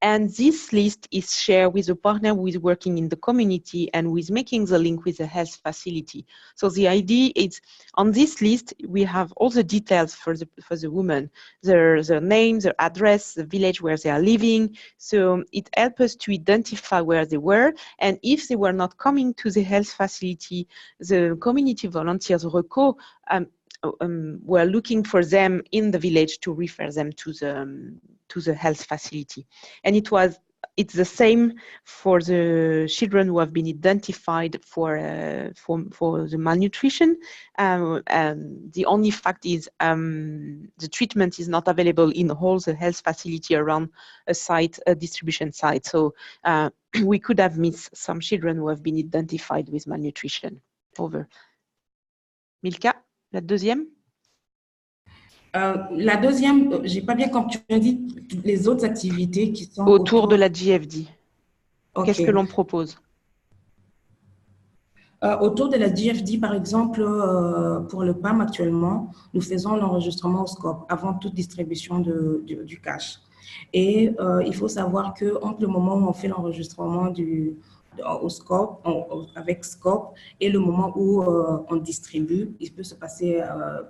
And this list is shared with a partner who is working in the community and who is making the link with the health facility. So the idea is on this list, we have all the details for the women, their name, their address, the village where they are living. So it helps us to identify where they were. And if they were not coming to the health facility, the community volunteers, RECO, were looking for them in the village to refer them to the health facility. And it's the same for the children who have been identified for the malnutrition. The only fact is the treatment is not available in all the health facility around a distribution site. So we could have missed some children who have been identified with malnutrition. Over. Milka, la deuxième? La deuxième, je n'ai pas bien compris, tu as dit les autres activités qui sont autour de la GFD. Okay. Qu'est-ce que l'on propose? Autour de la GFD, par exemple, pour le PAM actuellement, nous faisons l'enregistrement au scope avant toute distribution du cash. Et il faut savoir qu'entre le moment où on fait l'enregistrement au scope, avec scope, et le moment où on distribue, il peut se passer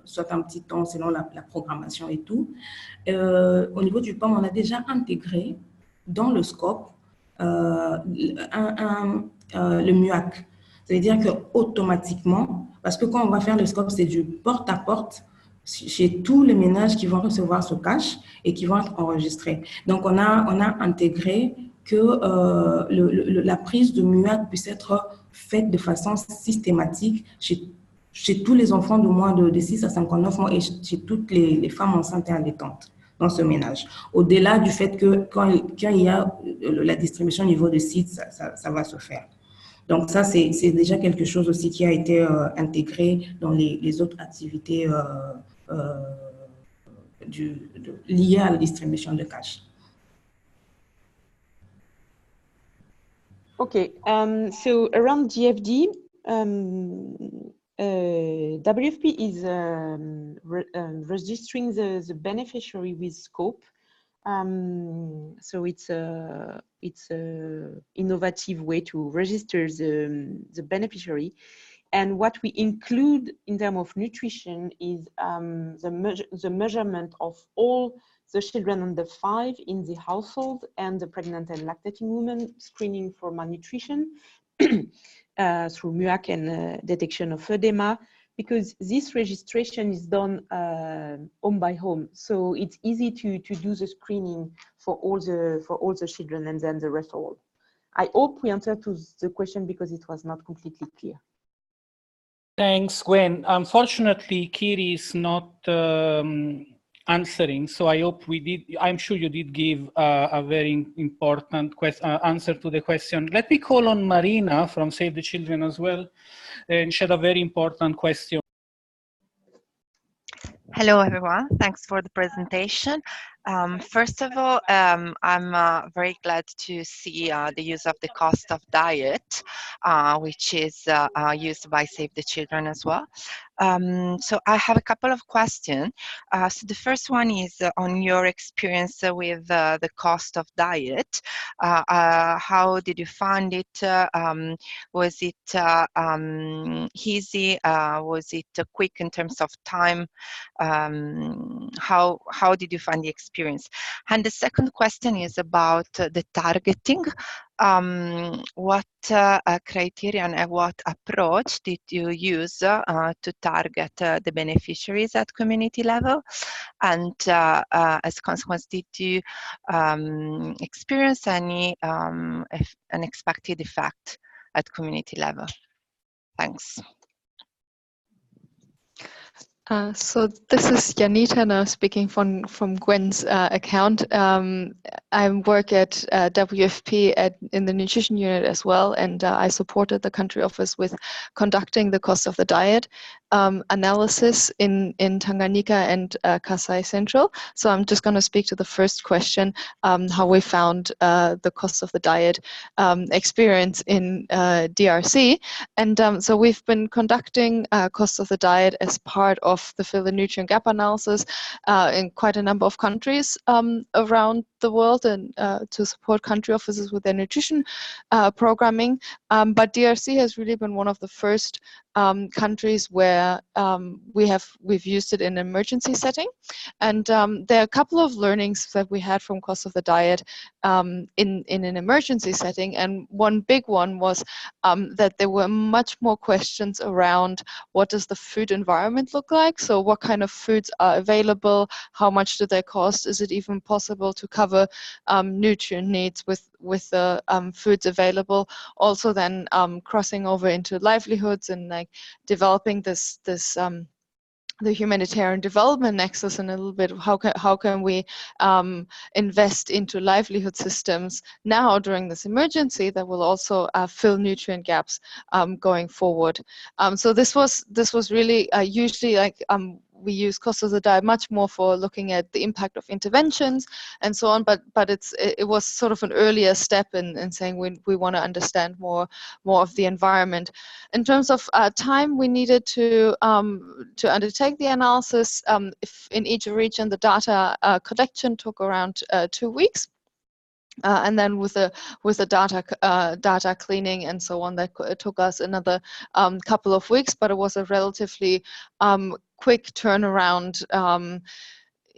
soit un petit temps selon la programmation et tout. Au niveau du PAM, on a déjà intégré dans le scope le MUAC. Ça veut dire qu'automatiquement, parce que quand on va faire le scope, c'est du porte-à-porte chez tous les ménages qui vont recevoir ce cash et qui vont être enregistrés. Donc, on a intégré que la prise de MUAC puisse être faite de façon systématique chez tous les enfants de moins de 6 à 59 mois et chez toutes les femmes enceintes et allaitantes dans ce ménage. Au-delà du fait que quand il y a la distribution au niveau de site, ça va se faire. Donc ça, c'est déjà quelque chose aussi qui a été intégré dans les autres activités liées à la distribution de cash. Okay, so around GFD, WFP is registering the beneficiary with scope. So it's a innovative way to register the beneficiary. And what we include in terms of nutrition is the measurement of all the children under 5 in the household and the pregnant and lactating women, screening for malnutrition through MUAC and detection of edema, because this registration is done home by home. So it's easy to do the screening for all the children and then the rest of all. I hope we answered to the question because it was not completely clear. Thanks, Gwen. Unfortunately, Kiri is not answering, so I hope we did. I'm sure you did give a very important answer to the question. Let me call on Marina from Save the Children as well, and she had a very important question. Hello, everyone. Thanks for the presentation. First of all, I'm very glad to see the use of the cost of diet, which is used by Save the Children as well. So I have a couple of questions. So the first one is on your experience with the cost of diet. How did you find it? Was it easy? Was it quick in terms of time? How did you find the experience? And the second question is about the targeting. What criterion and what approach did you use to target the beneficiaries at community level? And as a consequence, did you experience any unexpected effect at community level? Thanks. So this is Janita now speaking from Gwen's account. I work at WFP in the nutrition unit as well, and I supported the country office with conducting the cost of the diet analysis in Tanganyika and Kasai Central. So I'm just going to speak to the first question, how we found the cost of the diet experience in DRC. And so we've been conducting cost of the diet as part of the fill the nutrient gap analysis in quite a number of countries around the world, and to support country offices with their nutrition programming. But DRC has really been one of the first countries where we've used it in an emergency setting. And there are a couple of learnings that we had from cost of the diet in an emergency setting. And one big one was that there were much more questions around what does the food environment look like? So what kind of foods are available? How much do they cost? Is it even possible to cover nutrient needs with the foods available? Also then crossing over into livelihoods and like developing this the humanitarian development nexus, and a little bit of how can we invest into livelihood systems now during this emergency that will also fill nutrient gaps going forward. So this was really usually like we use cost of the diet much more for looking at the impact of interventions and so on, but it was sort of an earlier step in saying we want to understand more of the environment. In terms of time, we needed to undertake the analysis. If in each region the data collection took around 2 weeks. And then with the data cleaning and so on, that took us another couple of weeks, but it was a relatively quick turnaround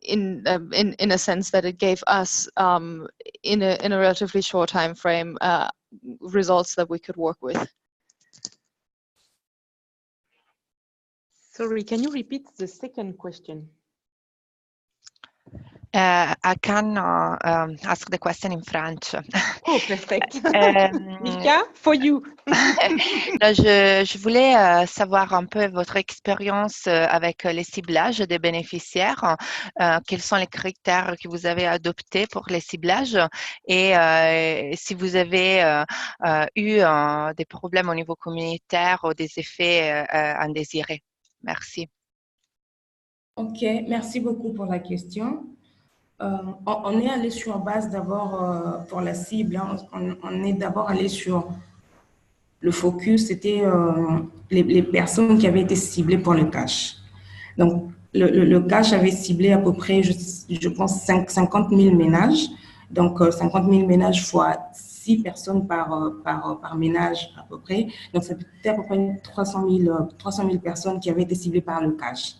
in a sense that it gave us in a relatively short time frame results that we could work with. Sorry, can you repeat the second question? I can ask the question in French. Oh, perfect. Milka, for you. Là, je voulais savoir un peu votre expérience avec les ciblages des bénéficiaires. Quels sont les critères que vous avez adoptés pour les ciblages et si vous avez eu des problèmes au niveau communautaire ou des effets indésirés. Merci. Ok, merci beaucoup pour la question. On est allé sur base d'abord pour la cible, hein, on est d'abord allé sur le focus, c'était les personnes qui avaient été ciblées pour le cash. Donc, le cash avait ciblé à peu près, je pense, 50 000 ménages. Donc, 50 000 ménages fois 6 personnes par ménage à peu près. Donc, c'était à peu près 300 000 personnes qui avaient été ciblées par le cash.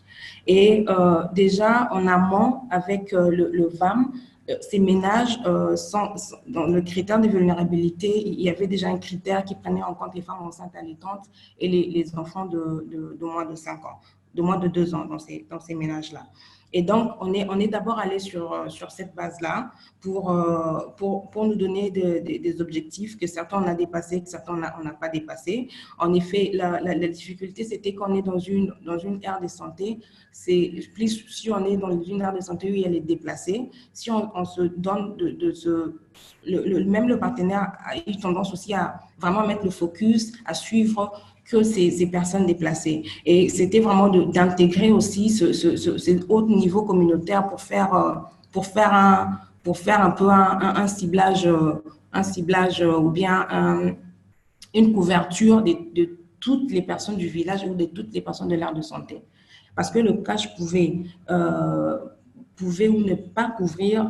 Et déjà, en amont, avec le VAM, ces ménages, dans le critère de vulnérabilité, il y avait déjà un critère qui prenait en compte les femmes enceintes allaitantes et les enfants de moins de 5 ans, de moins de 2 ans dans ces ménages-là. Et donc, on est d'abord allé sur cette base-là pour nous donner des objectifs que certains on a dépassés, que certains on n'a pas dépassés. En effet, la difficulté, c'était qu'on est dans une aire de santé. C'est plus si on est dans une aire de santé où elle est déplacée, si on se donne même le partenaire a eu tendance aussi à vraiment mettre le focus, à suivre que ces personnes déplacées. Et c'était vraiment d'intégrer aussi ce haut niveau communautaire pour faire un peu un ciblage ou bien une couverture de toutes les personnes du village ou de toutes les personnes de l'aire de santé. Parce que le cash pouvait ou ne pas couvrir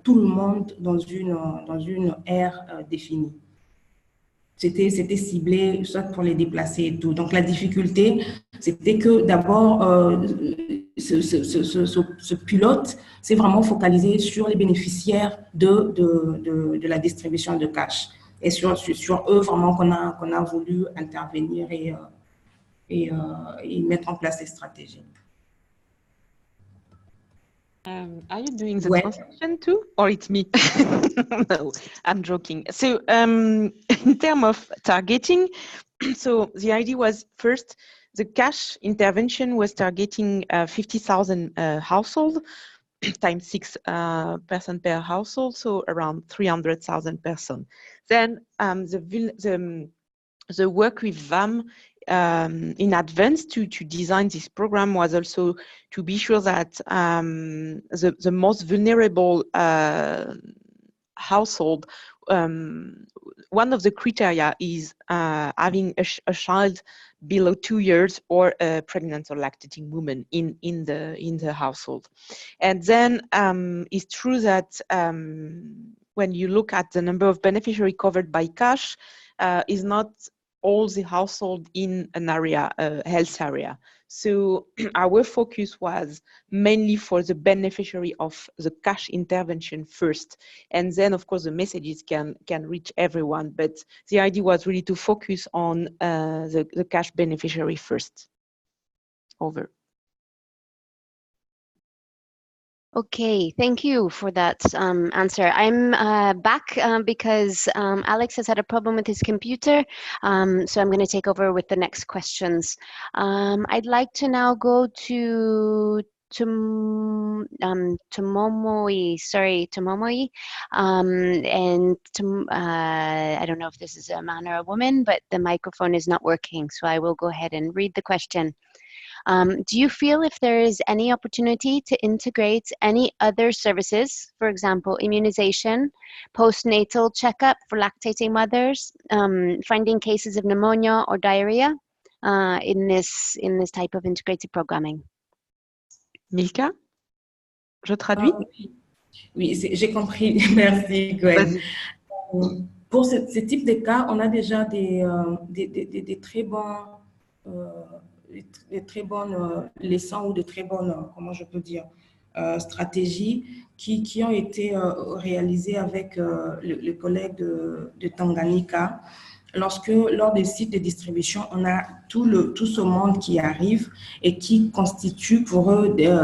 tout le monde dans une aire définie. C'était ciblé soit pour les déplacer et tout. Donc, la difficulté, c'était que d'abord, ce pilote s'est vraiment focalisé sur les bénéficiaires de la distribution de cash. Et sur eux, vraiment, qu'on a voulu intervenir et mettre en place des stratégies. Are you doing the translation too, or it's me? No, I'm joking. So in terms of targeting, so the idea was first, the cash intervention was targeting 50,000 households, times 6 person per household, so around 300,000 person. Then the work with VAM in advance to design this program was also to be sure that the most vulnerable household, one of the criteria is having a child below 2 years or a pregnant or lactating woman in the household. And then it's true that when you look at the number of beneficiaries covered by cash, is not all the household in an area, health area. So our focus was mainly for the beneficiary of the cash intervention first. And then of course the messages can reach everyone, but the idea was really to focus on the cash beneficiary first. Over. Okay, thank you for that answer. I'm back because Alex has had a problem with his computer, so I'm going to take over with the next questions. I'd like to now go to Momoi, and I don't know if this is a man or a woman, but the microphone is not working, so I will go ahead and read the question. Do you feel if there is any opportunity to integrate any other services, for example, immunization, postnatal checkup for lactating mothers, finding cases of pneumonia or diarrhea in this type of integrated programming? Milka, je traduis? Oui, j'ai compris. Merci, Gwen. Pour ce type de cas, on a déjà des très bonnes leçons ou de très bonnes, comment je peux dire, stratégies qui ont été réalisées avec le collègue de Tanganyika. Lors des sites de distribution, on a tout ce monde qui arrive et qui constitue pour eux des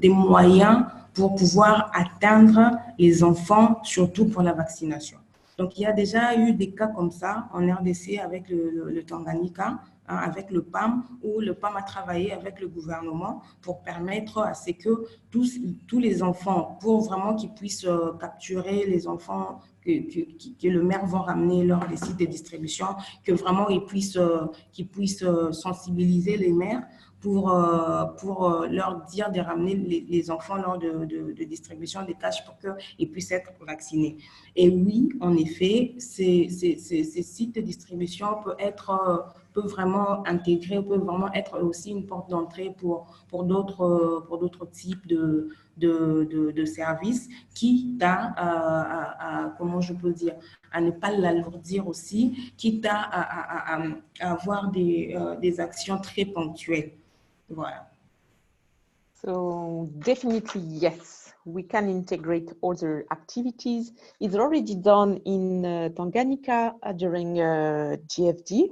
moyens pour pouvoir atteindre les enfants, surtout pour la vaccination. Donc, il y a déjà eu des cas comme ça en RDC avec le Tanganyika, hein, avec le PAM, où le PAM a travaillé avec le gouvernement pour permettre à ce que tous les enfants, pour vraiment qu'ils puissent capturer les enfants que le maire va ramener lors des sites de distribution, que vraiment qu'ils puissent sensibiliser les maires pour leur dire de ramener les enfants lors de distribution des tâches pour qu'ils puissent être vaccinés. Et oui, en effet, ces sites de distribution peuvent vraiment intégrer, peuvent vraiment être aussi une porte d'entrée pour d'autres types de services, quitte comment je peux dire, à ne pas l'alourdir aussi, quitte à avoir des actions très ponctuelles. Voilà. So definitely, yes, we can integrate other activities. It's already done in Tanganyika during GFD,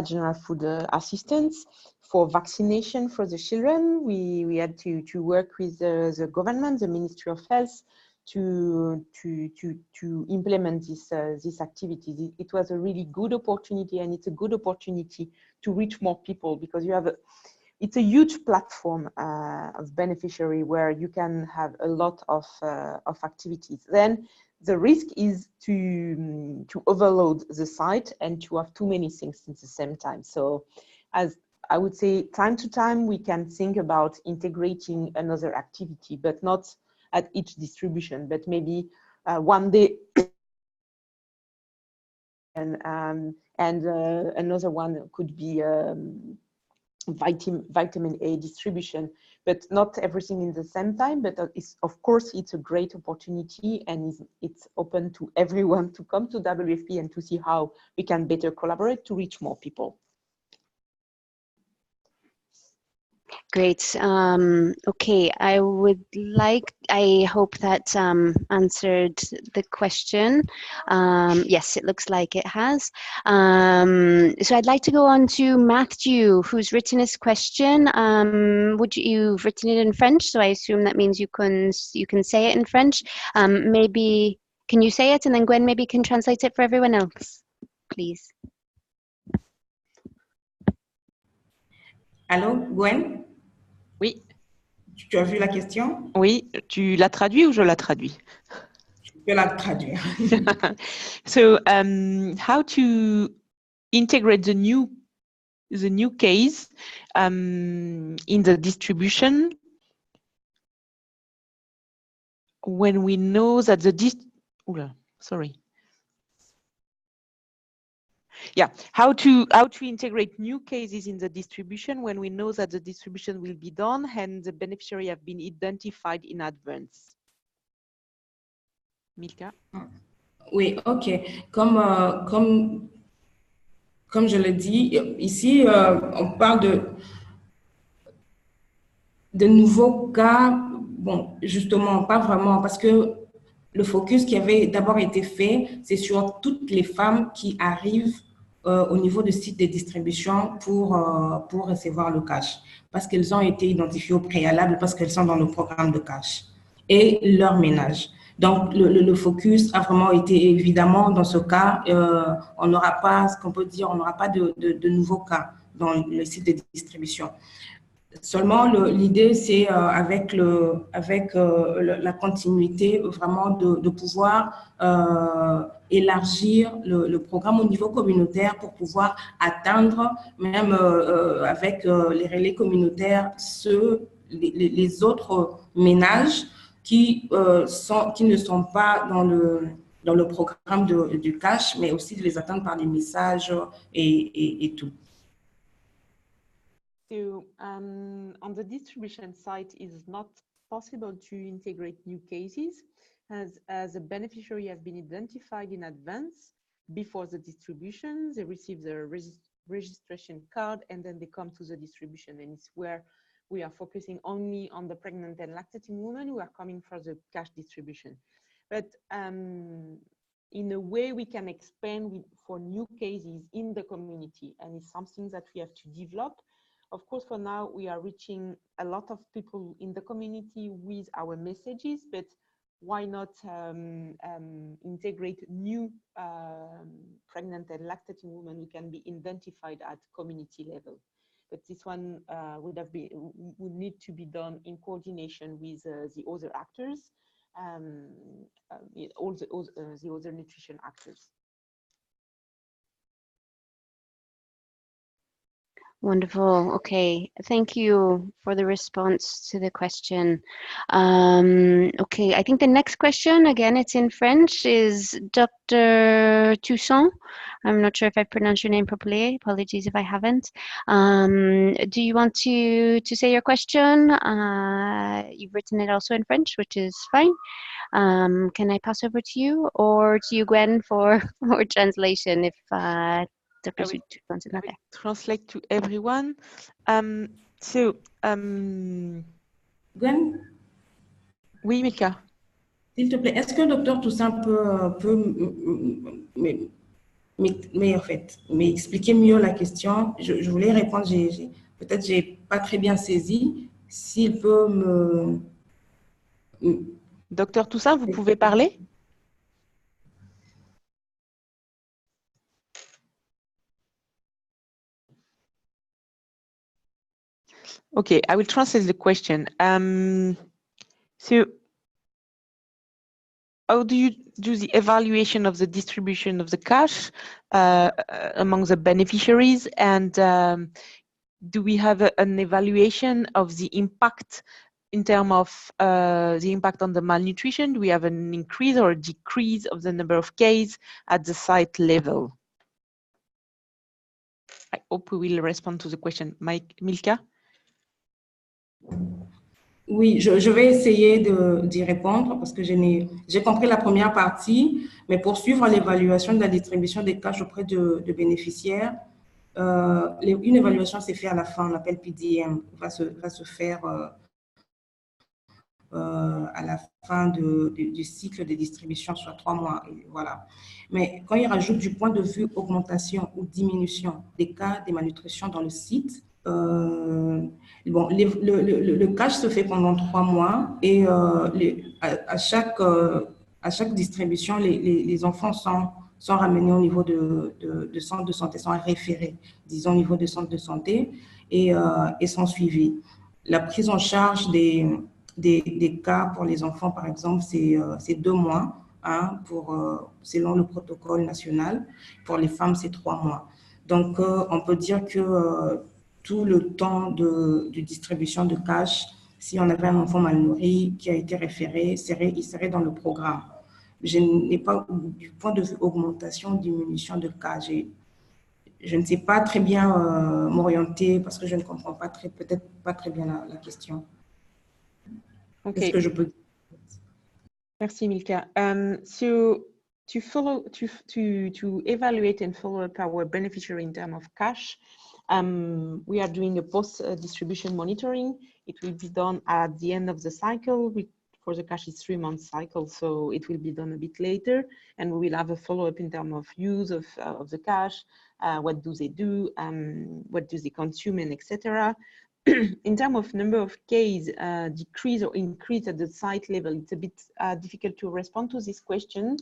General Food Assistance, for vaccination for the children. We had to work with the government, the Ministry of Health, to implement this activity. It was a really good opportunity, and it's a good opportunity to reach more people, because it's a huge platform of beneficiary where you can have a lot of activities. Then the risk is to overload the site and to have too many things at the same time. So, as I would say, time to time, we can think about integrating another activity, but not at each distribution, but maybe one day and another one could be vitamin A distribution, but not everything in the same time. But of course, it's a great opportunity, and it's open to everyone to come to WFP and to see how we can better collaborate to reach more people. Great. Okay, I hope that answered the question. Yes, it looks like it has. So I'd like to go on to Matthew, who's written his question. You've written it in French, so I assume that means you can say it in French. Maybe, can you say it, and then Gwen maybe can translate it for everyone else, please. Allô, Gwen? Oui. Tu as vu la question? Oui, tu la traduis ou je la traduis? Je peux la traduire. So, how to integrate the new case in the distribution when we know that how to integrate new cases in the distribution when we know that the distribution will be done and the beneficiary have been identified in advance. Milka? Oui, ok. Comme je le dis, ici, on parle de nouveaux cas. Bon, justement, pas vraiment, parce que le focus qui avait d'abord été fait, c'est sur toutes les femmes qui arrivent au niveau de sites de distribution pour recevoir le cash, parce qu'elles ont été identifiées au préalable, parce qu'elles sont dans le programme de cash, et leur ménage. Donc, le focus a vraiment été, évidemment, dans ce cas, on n'aura pas, ce qu'on peut dire, on n'aura pas de nouveaux cas dans le site de distribution. Seulement, l'idée, c'est avec la continuité, vraiment de pouvoir élargir le programme au niveau communautaire pour pouvoir atteindre, même avec les relais communautaires, les autres ménages qui ne sont pas dans le programme du cash, mais aussi de les atteindre par des messages et tout. So on the distribution site is not possible to integrate new cases as a beneficiary has been identified in advance before the distribution. They receive the registration card and then they come to the distribution, and it's where we are focusing only on the pregnant and lactating women who are coming for the cash distribution. But in a way we can expand for new cases in the community, and it's something that we have to develop. Of course, for now, we are reaching a lot of people in the community with our messages, but why not integrate new pregnant and lactating women who can be identified at community level? But this one would need to be done in coordination with the other actors, all the other nutrition actors. Wonderful. Okay, thank you for the response to the question. Okay, I think the next question, again, it's in French, is Dr. Toussaint. I'm not sure if I pronounced your name properly. Apologies if I haven't. Do you want to say your question? You've written it also in French, which is fine. Can I pass over to you or to you, Gwen, for translation if Dr. Toussaint is not there? Translate to everyone. Gwen? Oui, Milka. S'il te plaît, est-ce que le docteur Toussaint peut en fait, m'expliquer mieux la question? Je voulais répondre, peut-être j'ai pas très bien saisi. S'il peut me... Docteur Toussaint, vous pouvez parler? Okay, I will translate the question. So, how do you do the evaluation of the distribution of the cash among the beneficiaries? And do we have an evaluation of the impact in terms of the impact on the malnutrition? Do we have an increase or a decrease of the number of cases at the site level? I hope we will respond to the question. Milka? Oui, je vais essayer d'y répondre parce que j'ai compris la première partie, mais pour suivre l'évaluation de la distribution des cash auprès de bénéficiaires, une évaluation s'est faite à la fin, on appelle PDM, va se faire à la fin du cycle de distribution sur 3 mois. Et voilà. Mais quand il rajoute du point de vue augmentation ou diminution des cas de malnutrition dans le site, bon, le cash se fait pendant 3 mois et à chaque distribution, les enfants sont ramenés au niveau de centre de santé, sont référés, disons, au niveau de centre de santé et sont suivis. La prise en charge des cas pour les enfants, par exemple, c'est 2 mois, hein, selon le protocole national. Pour les femmes, c'est 3 mois. Donc, on peut dire que tout le temps de distribution de cash, si on avait un enfant mal nourri qui a été référé, il serait dans le programme. Je n'ai pas, du point de vue augmentation, diminution de cash, je ne sais pas très bien m'orienter parce que je ne comprends pas peut-être pas très bien la question. Okay. Qu'est-ce que je peux dire? Merci, Milka. So to evaluate and follow up our beneficiary in terms of cash, we are doing a post-distribution monitoring. It will be done at the end of the cycle. For the cash, it's 3-month cycle, so it will be done a bit later. And we will have a follow-up in terms of use of the cash. What do they do? What do they consume, and etc. In terms of number of cases, decrease or increase at the site level, it's a bit difficult to respond to this question.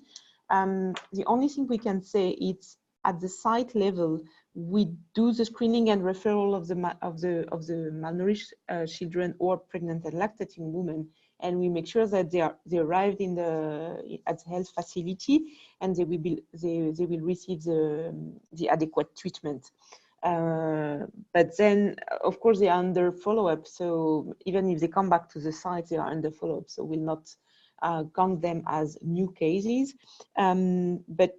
The only thing we can say is at the site level, we do the screening and referral of the malnourished children or pregnant and lactating women, and we make sure that they arrived at the health facility and they will receive the adequate treatment. But then, of course, they are under follow-up. So even if they come back to the site, they are under follow-up. So we'll not count them as new cases. But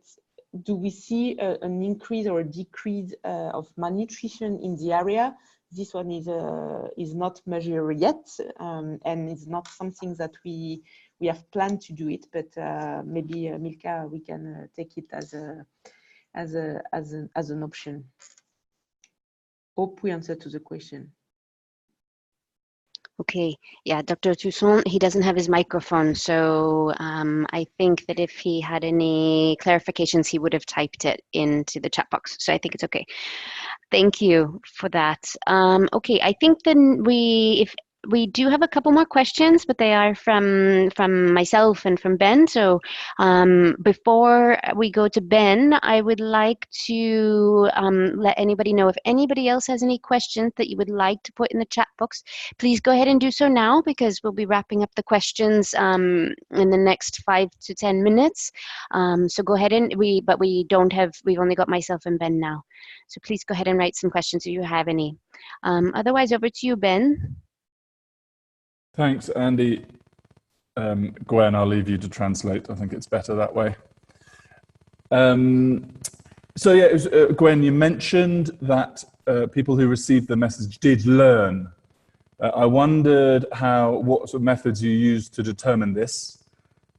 do we see an increase or a decrease of malnutrition in the area? this one is not measured yet, and it's not something that we have planned to do it, but maybe Milka, we can take it as an option. Hope we answer to the question. Okay, yeah, Dr. Toussaint, he doesn't have his microphone, so I think that if he had any clarifications, he would have typed it into the chat box, so I think it's okay. Thank you for that. Okay, I think then if we do have a couple more questions, but they are from myself and from Ben. So before we go to Ben, I would like to let anybody know if anybody else has any questions that you would like to put in the chat box. Please go ahead and do so now, because we'll be wrapping up the questions in the next 5 to 10 minutes. So go ahead and we've only got myself and Ben now. So please go ahead and write some questions if you have any. Otherwise, over to you, Ben. Thanks, Andy. Gwen, I'll leave you to translate. I think it's better that way. So yeah, Gwen, you mentioned that people who received the message did learn. I wondered what sort of methods you used to determine this.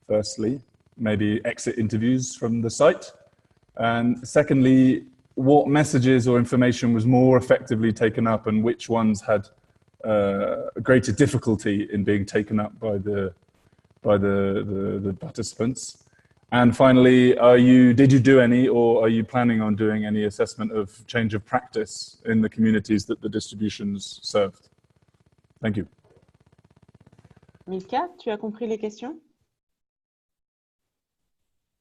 Firstly, maybe exit interviews from the site. And secondly, what messages or information was more effectively taken up and which ones had greater difficulty in being taken up by the participants. And finally, did you do any, or are you planning on doing any assessment of change of practice in the communities that the distributions served? Thank you. Milka, tu as compris les questions?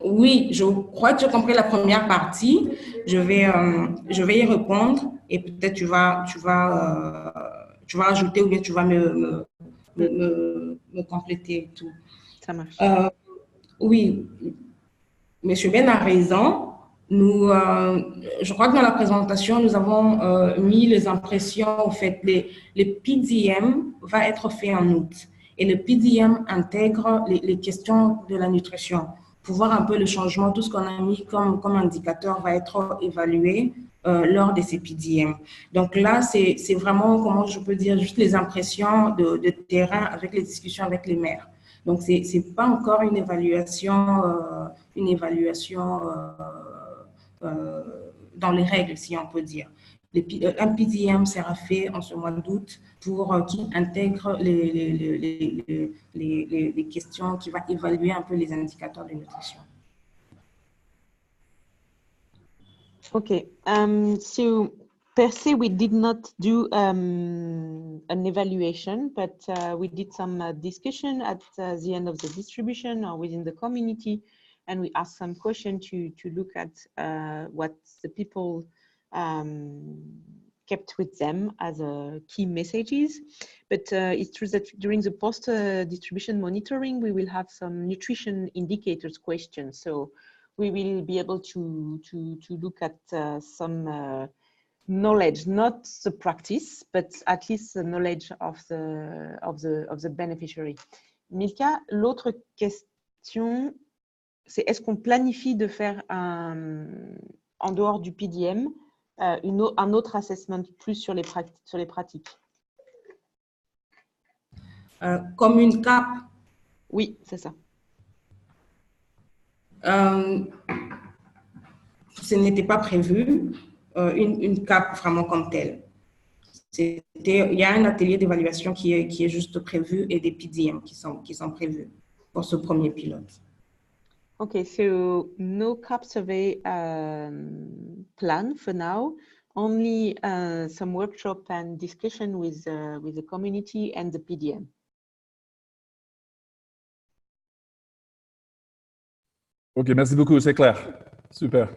Oui, je crois que j'ai compris la première partie. Je vais y répondre et peut-être tu vas ajouter ou bien tu vas me compléter tout. Ça marche. Oui, Monsieur Ben a raison. Je crois que dans la présentation, nous avons mis les impressions. En fait, les PDM va être fait en août. Et le PDM intègre les questions de la nutrition. Pour voir un peu le changement, tout ce qu'on a mis comme indicateur va être évalué lors de ces PDM. Donc là, c'est vraiment, comment je peux dire, juste les impressions de terrain avec les discussions avec les maires. Donc, ce n'est pas encore une évaluation dans les règles, si on peut dire. Un PDM sera fait en ce mois d'août pour qui intègre les questions, qui va évaluer un peu les indicateurs de nutrition. Okay, so per se, we did not do an evaluation, but we did some discussion at the end of the distribution or within the community, and we asked some questions to look at what the people kept with them as key messages. But it's true that during the post-distribution monitoring, we will have some nutrition indicators questions. So we will be able to look at some knowledge, not the practice, but at least the knowledge of the beneficiary. Milka, l'autre question, c'est est-ce qu'on planifie de faire en dehors du PDM un autre assessment plus sur les pratiques? Comme une CAP? Oui, c'est ça. Ce n'était pas prévu, une CAP vraiment comme telle. Il y a un atelier d'évaluation qui est juste prévu et des PDM qui sont prévus pour ce premier pilote. Okay, so no CAP survey plan for now, only some workshop and discussion with the community and the PDM. Ok, merci beaucoup, c'est clair. Super.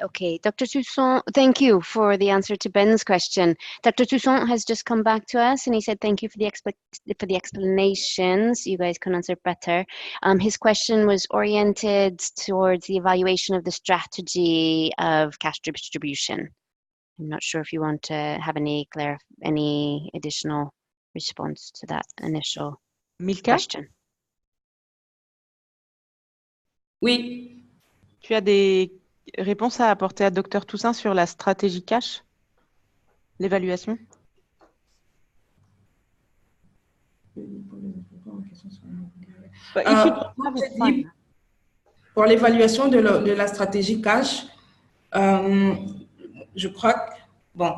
Okay, Dr. Toussaint, thank you for the answer to Ben's question. Dr. Toussaint has just come back to us and he said thank you for the explanations. You guys can answer better. His question was oriented towards the evaluation of the strategy of cash distribution. I'm not sure if you want to have any additional response to that initial question. Oui. Tu as des réponse à apporter à Dr Toussaint sur la stratégie cash, l'évaluation. Pour l'évaluation de la stratégie cash, je crois que, bon,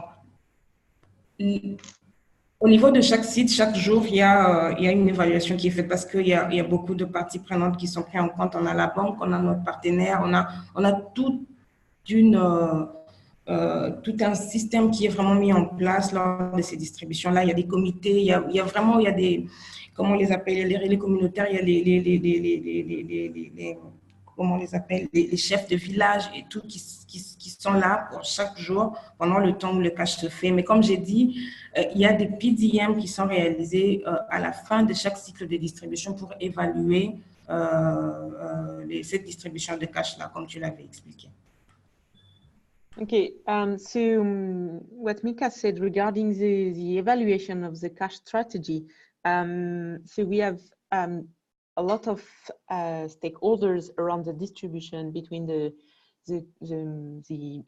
au niveau de chaque site, chaque jour, il y a une évaluation qui est faite parce qu'il y a beaucoup de parties prenantes qui sont prises en compte. On a la banque, on a notre partenaire, on a tout un système qui est vraiment mis en place lors de ces distributions-là. Il y a des comités, il y a des, comment on les appelle, les relais communautaires, il y a comment on les appelle, les chefs de village et tout qui sont là pour chaque jour pendant le temps où le cash se fait. Mais comme j'ai dit, il y a des PDM qui sont réalisés à la fin de chaque cycle de distribution pour évaluer cette distribution de cash-là, comme tu l'avais expliqué. Okay, so what Mika said regarding the evaluation of the cash strategy, so we have a lot of stakeholders around the distribution between the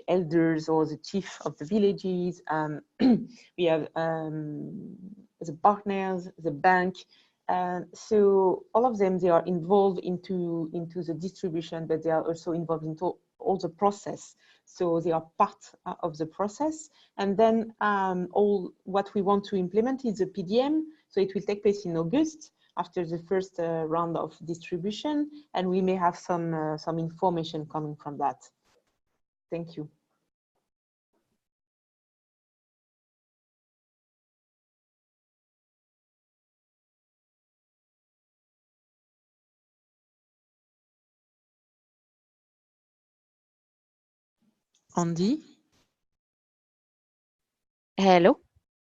elders or the chief of the villages. We have the partners, the bank. So all of them, they are involved into the distribution, but they are also involved into all the process. So they are part of the process. And then all what we want to implement is the PDM. So it will take place in August after the first round of distribution. And we may have some information coming from that. Thank you. Andy? Hello,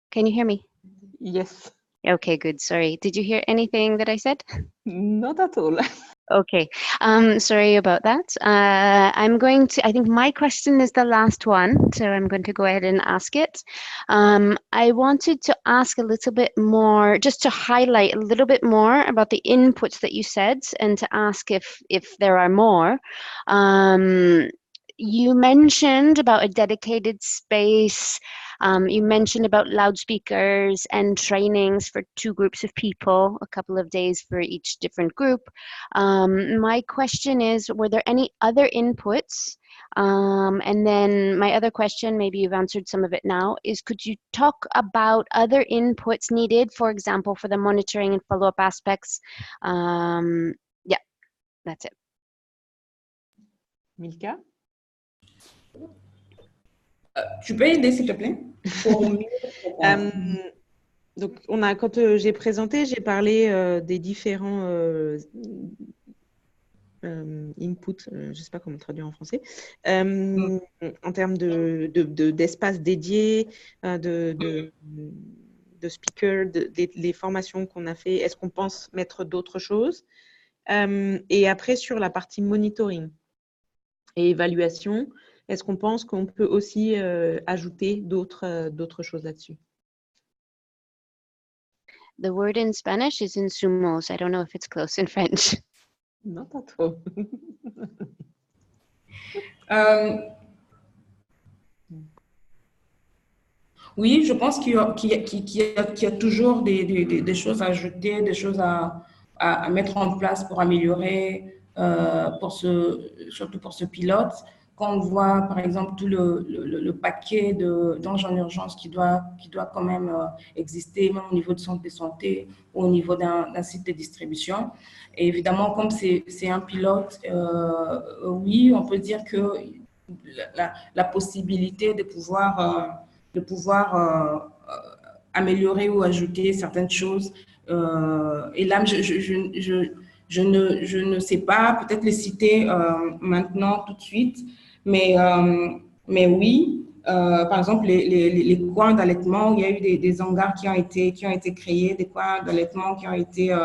can you hear me? Yes. Okay, good. Sorry. Did you hear anything that I said? Not at all. Okay, sorry about that. I think my question is the last one, so I'm going to go ahead and ask it. I wanted to ask a little bit more, just to highlight a little bit more about the inputs that you said, and to ask if there are more. You mentioned about a dedicated space. You mentioned about loudspeakers and trainings for 2 groups of people, a couple of days for each different group. My question is, were there any other inputs? And then my other question, maybe you've answered some of it now, is could you talk about other inputs needed, for example, for the monitoring and follow-up aspects? Yeah, that's it. Milka? Tu peux aider, s'il te plaît? Donc, quand j'ai présenté, j'ai parlé des différents inputs, je ne sais pas comment traduire en français, en termes d'espace dédié, de speakers, les formations qu'on a fait. Est-ce qu'on pense mettre d'autres choses? Et après, sur la partie monitoring et évaluation, est-ce qu'on pense qu'on peut aussi ajouter d'autres choses là-dessus? The word in Spanish is insumos. I don't know if it's close in French. Non, pas trop. Oui, je pense qu'il y a toujours des choses à ajouter, des choses à mettre en place pour améliorer, surtout pour ce pilote. Quand on voit, par exemple, tout le paquet d'anges en urgence qui doit quand même exister, même au niveau de centre de santé ou au niveau d'un site de distribution. Et évidemment, comme c'est un pilote, oui, on peut dire que la possibilité de pouvoir améliorer ou ajouter certaines choses. Et là, je ne sais pas peut-être les citer maintenant tout de suite, mais oui, par exemple, les coins d'allaitement, il y a eu des hangars qui ont été créés, des coins d'allaitement qui ont été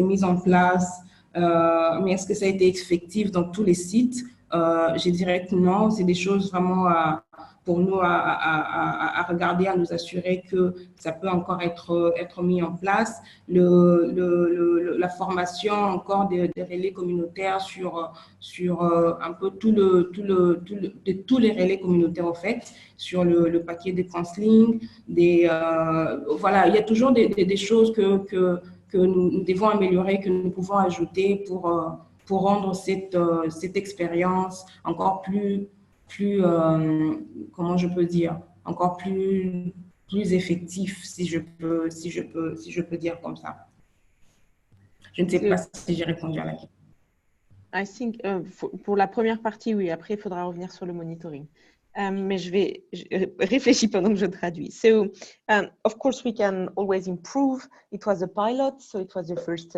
mis en place. Mais est-ce que ça a été effectif dans tous les sites? Je dirais que non, c'est des choses vraiment pour nous à regarder, à nous assurer que ça peut encore être mis en place. La formation encore des relais communautaires sur un peu tous les relais communautaires en fait, sur le paquet des translignes, voilà, il y a toujours des choses que nous devons améliorer, que nous pouvons ajouter pour rendre cette expérience encore plus comment je peux dire, encore plus effectif, si je peux dire comme ça. Je ne sais pas si j'ai répondu à la question. I think, pour la première partie, oui, après, il faudra revenir sur le monitoring. Mais je réfléchis pendant que je traduis. So, of course, we can always improve. It was a pilot, so it was the first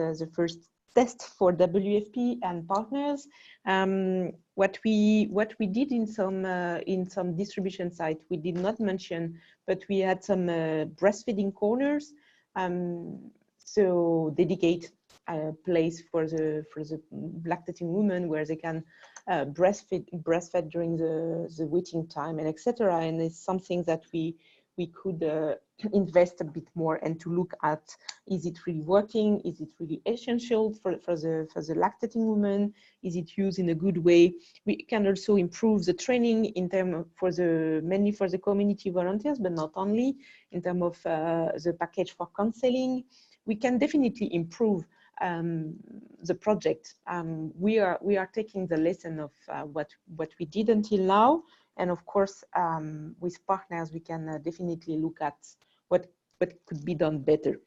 test for WFP and partners. What we did in some distribution sites, we did not mention, but we had some breastfeeding corners. So dedicate a place for the lactating women where they can breastfeed during the waiting time and etc. And it's something that we could invest a bit more and to look at, is it really working? Is it really essential for the lactating woman? Is it used in a good way? We can also improve the training in terms mainly for the community volunteers, but not only, in terms of the package for counseling. We can definitely improve the project. We are taking the lesson of what we did until now, and of course with partners we can definitely look at what could be done better.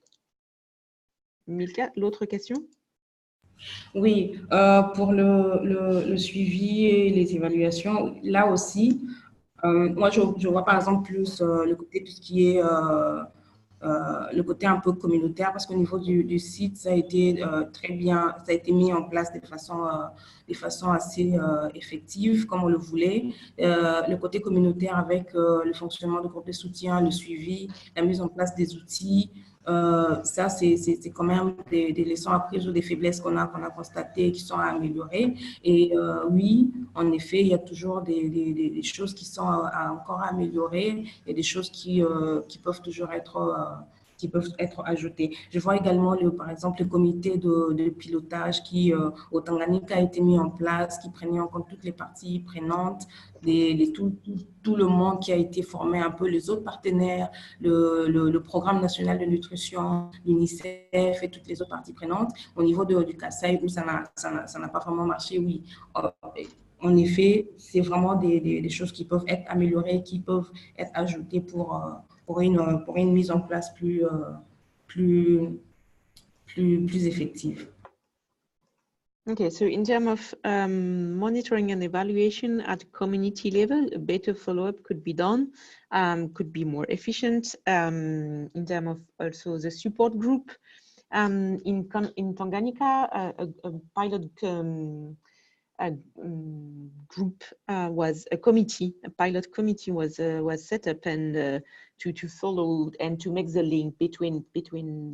Milka, l'autre question? Oui, pour le suivi et les évaluations, là aussi, moi je vois par exemple plus le côté tout ce qui est le côté un peu communautaire, parce qu'au niveau du site, ça a été très bien, ça a été mis en place de façon assez effective, comme on le voulait. Le côté communautaire avec le fonctionnement de groupe de soutien, le suivi, la mise en place des outils, ça, c'est quand même des leçons apprises ou des faiblesses qu'on a constatées qui sont à améliorer. Et oui, en effet, il y a toujours des choses qui sont encore à améliorer et des choses qui peuvent toujours être ajoutées. Je vois également, par exemple, le comité de pilotage qui, au Tanganyika, a été mis en place, qui prenait en compte toutes les parties prenantes, tout le monde qui a été formé, un peu les autres partenaires, le programme national de nutrition, l'UNICEF et toutes les autres parties prenantes. Au niveau du Kasaï, où ça n'a pas vraiment marché, oui. En effet, c'est vraiment des choses qui peuvent être améliorées, qui peuvent être ajoutées pour une mise en place plus effective. Okay, so in terms of monitoring and evaluation at community level, a better follow-up could be done, could be more efficient. In terms of also the support group, in Tanganyika, a pilot group a pilot committee was set up and to follow and to make the link between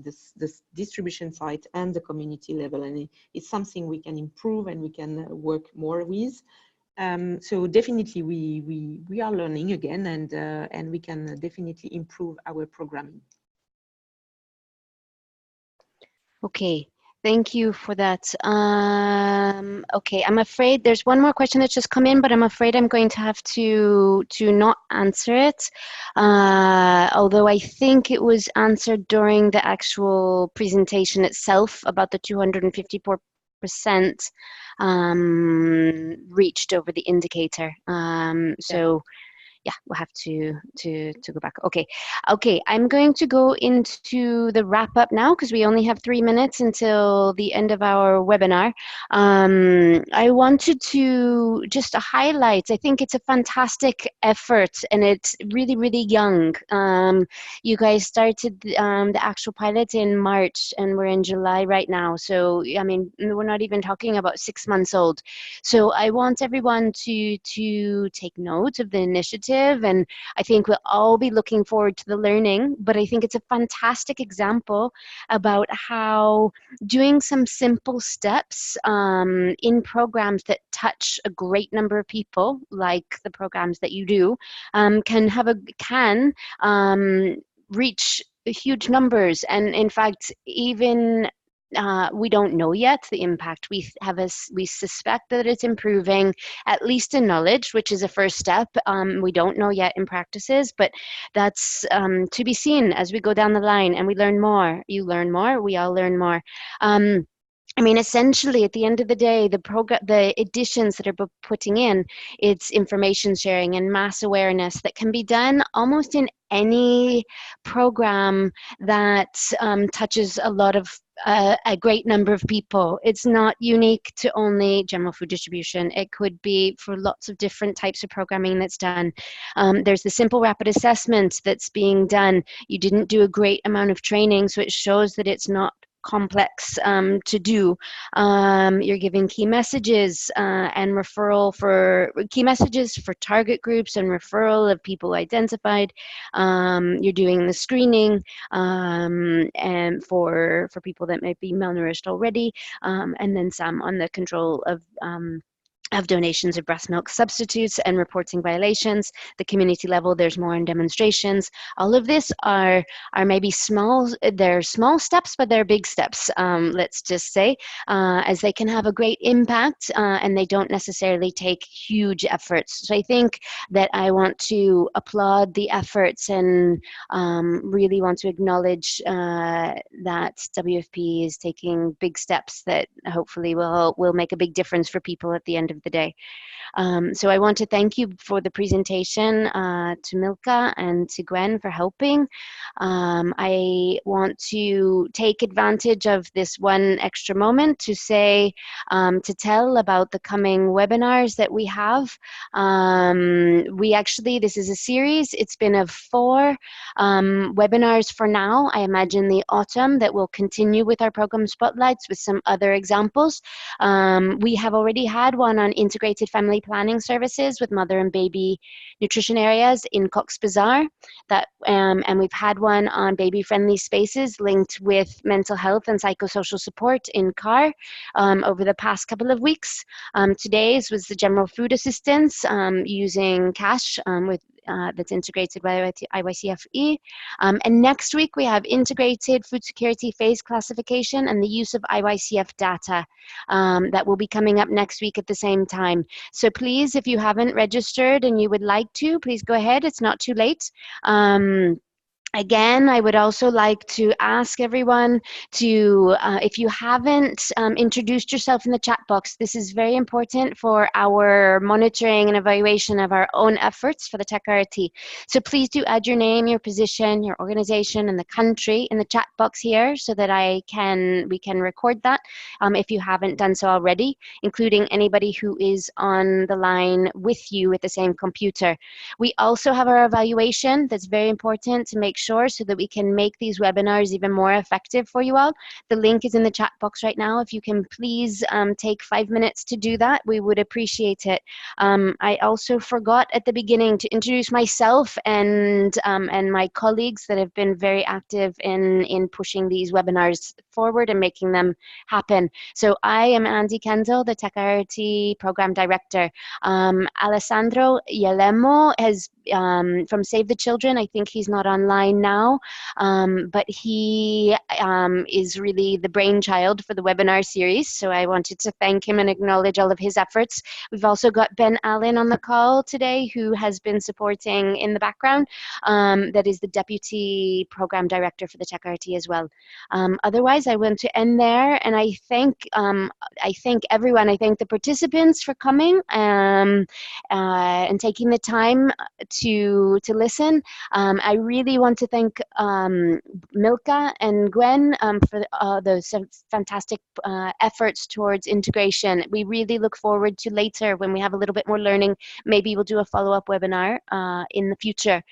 this distribution site and the community level, and it's something we can improve and we can work more with. So definitely we are learning again, and we can definitely improve our programming. Okay. Thank you for that. Okay, I'm afraid there's one more question that's just come in, but I'm afraid I'm going to have to not answer it. Although I think it was answered during the actual presentation itself about the 254% reached over the indicator. So yeah, we'll have to go back. Okay, I'm going to go into the wrap up now because we only have 3 minutes until the end of our webinar. I wanted to just highlight, I think it's a fantastic effort and it's really, really young. You guys started the actual pilot in March and we're in July right now. So, I mean, we're not even talking about 6 months old. So I want everyone to take note of the initiative informative, and I think we'll all be looking forward to the learning. But I think it's a fantastic example about how doing some simple steps in programs that touch a great number of people, like the programs that you do, can reach huge numbers. And in fact, even we don't know yet the impact. We suspect that it's improving, at least in knowledge, which is a first step. We don't know yet in practices, but that's to be seen as we go down the line and we learn more. You learn more, we all learn more. I mean, essentially, at the end of the day, the additions that are putting in, it's information sharing and mass awareness that can be done almost in any program that touches a great number of people. It's not unique to only general food distribution. It could be for lots of different types of programming that's done. There's the simple rapid assessment that's being done. You didn't do a great amount of training, so it shows that it's not complex to do. You're giving key messages and referral for key messages for target groups and referral of people identified. You're doing the screening and for people that might be malnourished already, and then some on the control of donations of breast milk substitutes and reporting violations. The community level, there's more on demonstrations. All of this are maybe small, they're small steps, but they're big steps, let's just say, as they can have a great impact and they don't necessarily take huge efforts. So I think that I want to applaud the efforts and really want to acknowledge that WFP is taking big steps that hopefully will make a big difference for people at the end of the day. So I want to thank you for the presentation to Milka and to Gwen for helping. I want to take advantage of this one extra moment to say, to tell about the coming webinars that we have. This is a series. It's been of 4 webinars for now. I imagine the autumn that will continue with our program spotlights with some other examples. We have already had one on integrated family planning services with mother and baby nutrition areas in Cox's Bazar, and we've had one on baby-friendly spaces linked with mental health and psychosocial support in CAR over the past couple of weeks. Today's was the general food assistance using cash that's integrated by IYCF-E. And next week we have integrated food security phase classification and the use of IYCF data that will be coming up next week at the same time. So please, if you haven't registered and you would like to, please go ahead. It's not too late. Again, I would also like to ask everyone to, if you haven't introduced yourself in the chat box, this is very important for our monitoring and evaluation of our own efforts for the TechRRT. So please do add your name, your position, your organization, and the country in the chat box here so that we can record that if you haven't done so already, including anybody who is on the line with you with the same computer. We also have our evaluation that's very important to make sure so that we can make these webinars even more effective for you all. The link is in the chat box right now. If you can please take 5 minutes to do that, we would appreciate it. I also forgot at the beginning to introduce myself and my colleagues that have been very active in pushing these webinars forward and making them happen. So I am Andy Kendall, the TechRRT Program Director. Alessandro Ialemo has from Save the Children. I think he's not online now, but he is really the brainchild for the webinar series. So I wanted to thank him and acknowledge all of his efforts. We've also got Ben Allen on the call today, who has been supporting in the background. That is the Deputy Program Director for the TechRRT as well. Otherwise, I want to end there, and I thank everyone. I thank the participants for coming and taking the time to listen. I really want to thank Milka and Gwen for those fantastic efforts towards integration. We really look forward to later when we have a little bit more learning. Maybe we'll do a follow-up webinar in the future.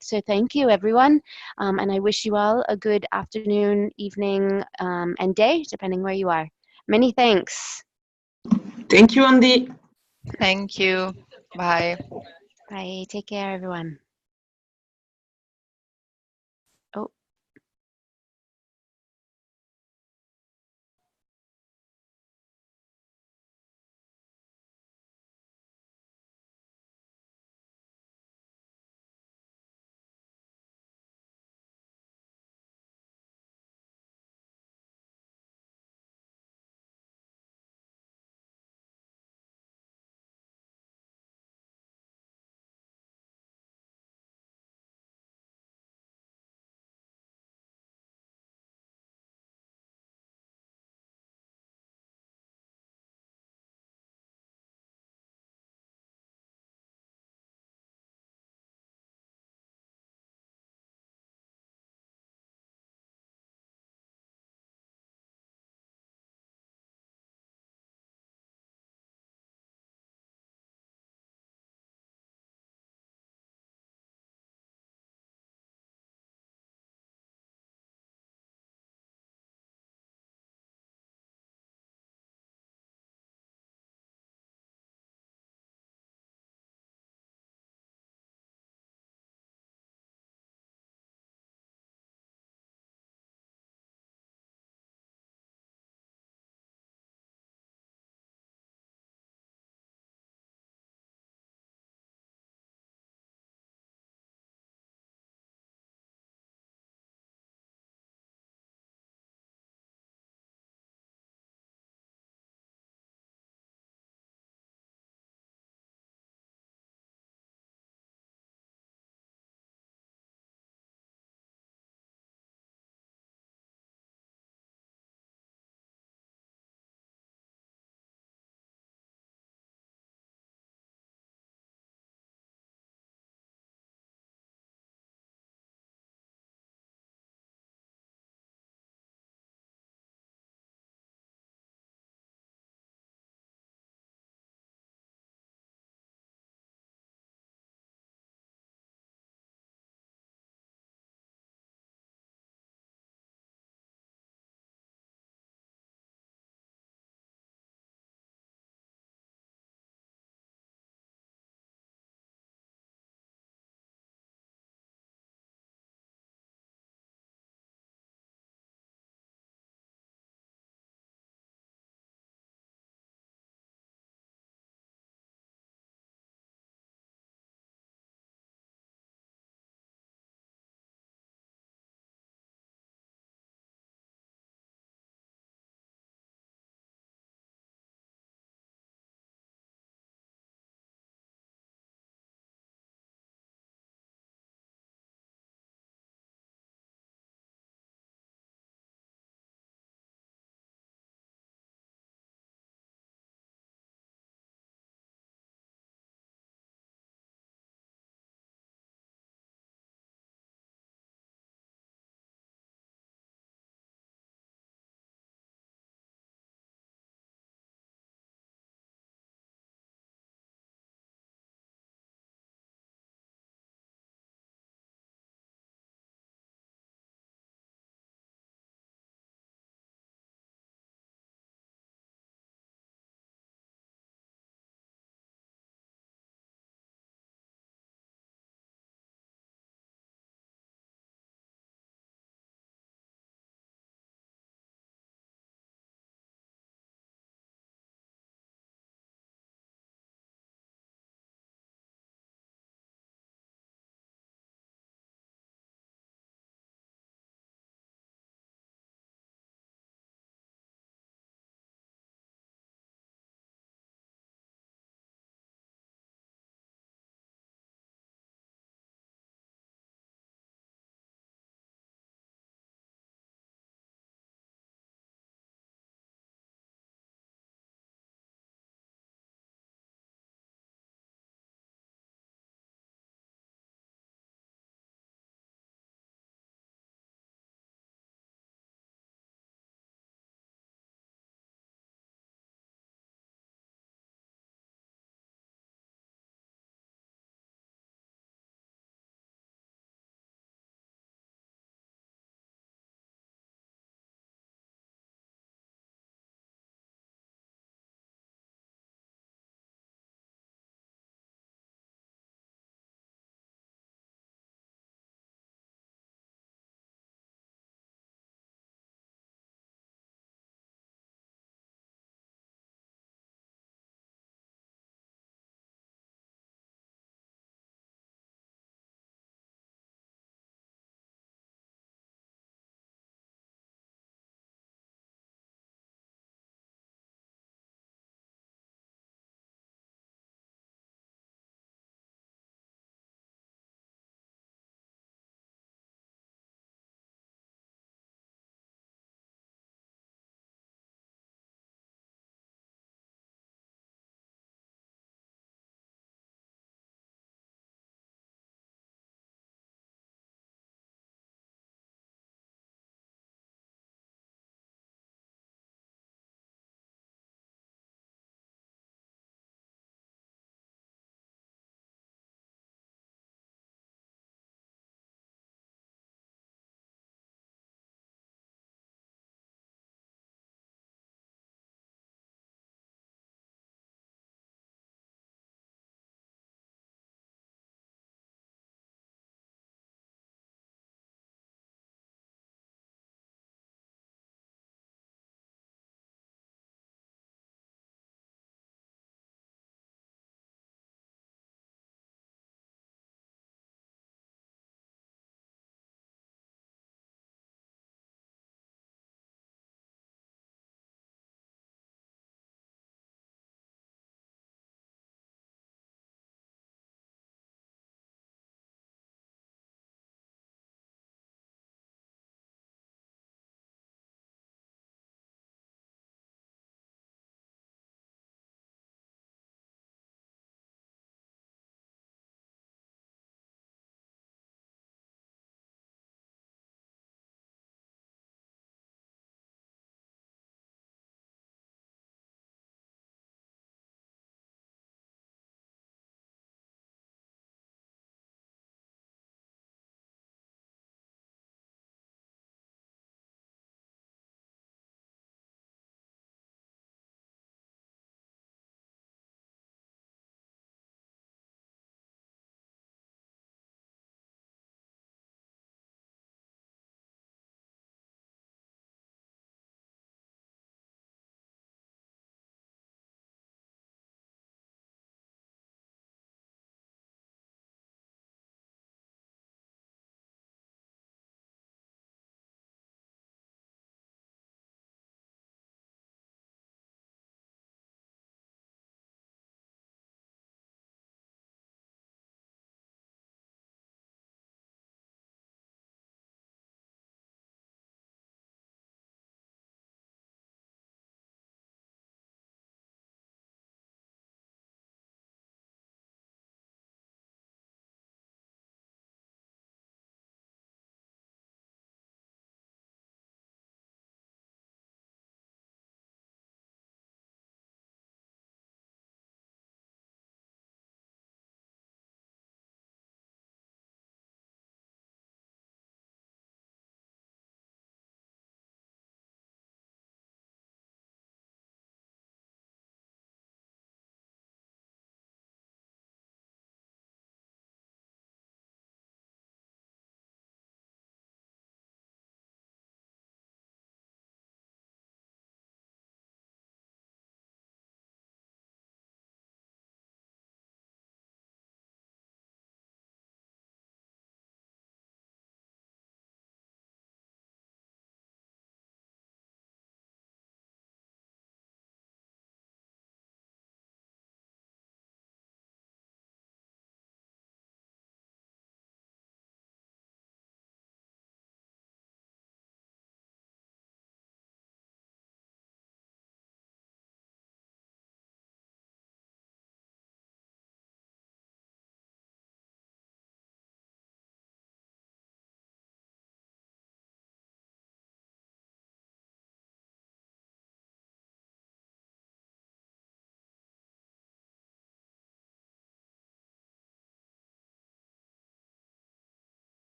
So thank you, everyone, and I wish you all a good afternoon, evening, and day, depending where you are. Many thanks. Thank you, Andy. Thank you. Bye. Bye. Take care, everyone. Oh.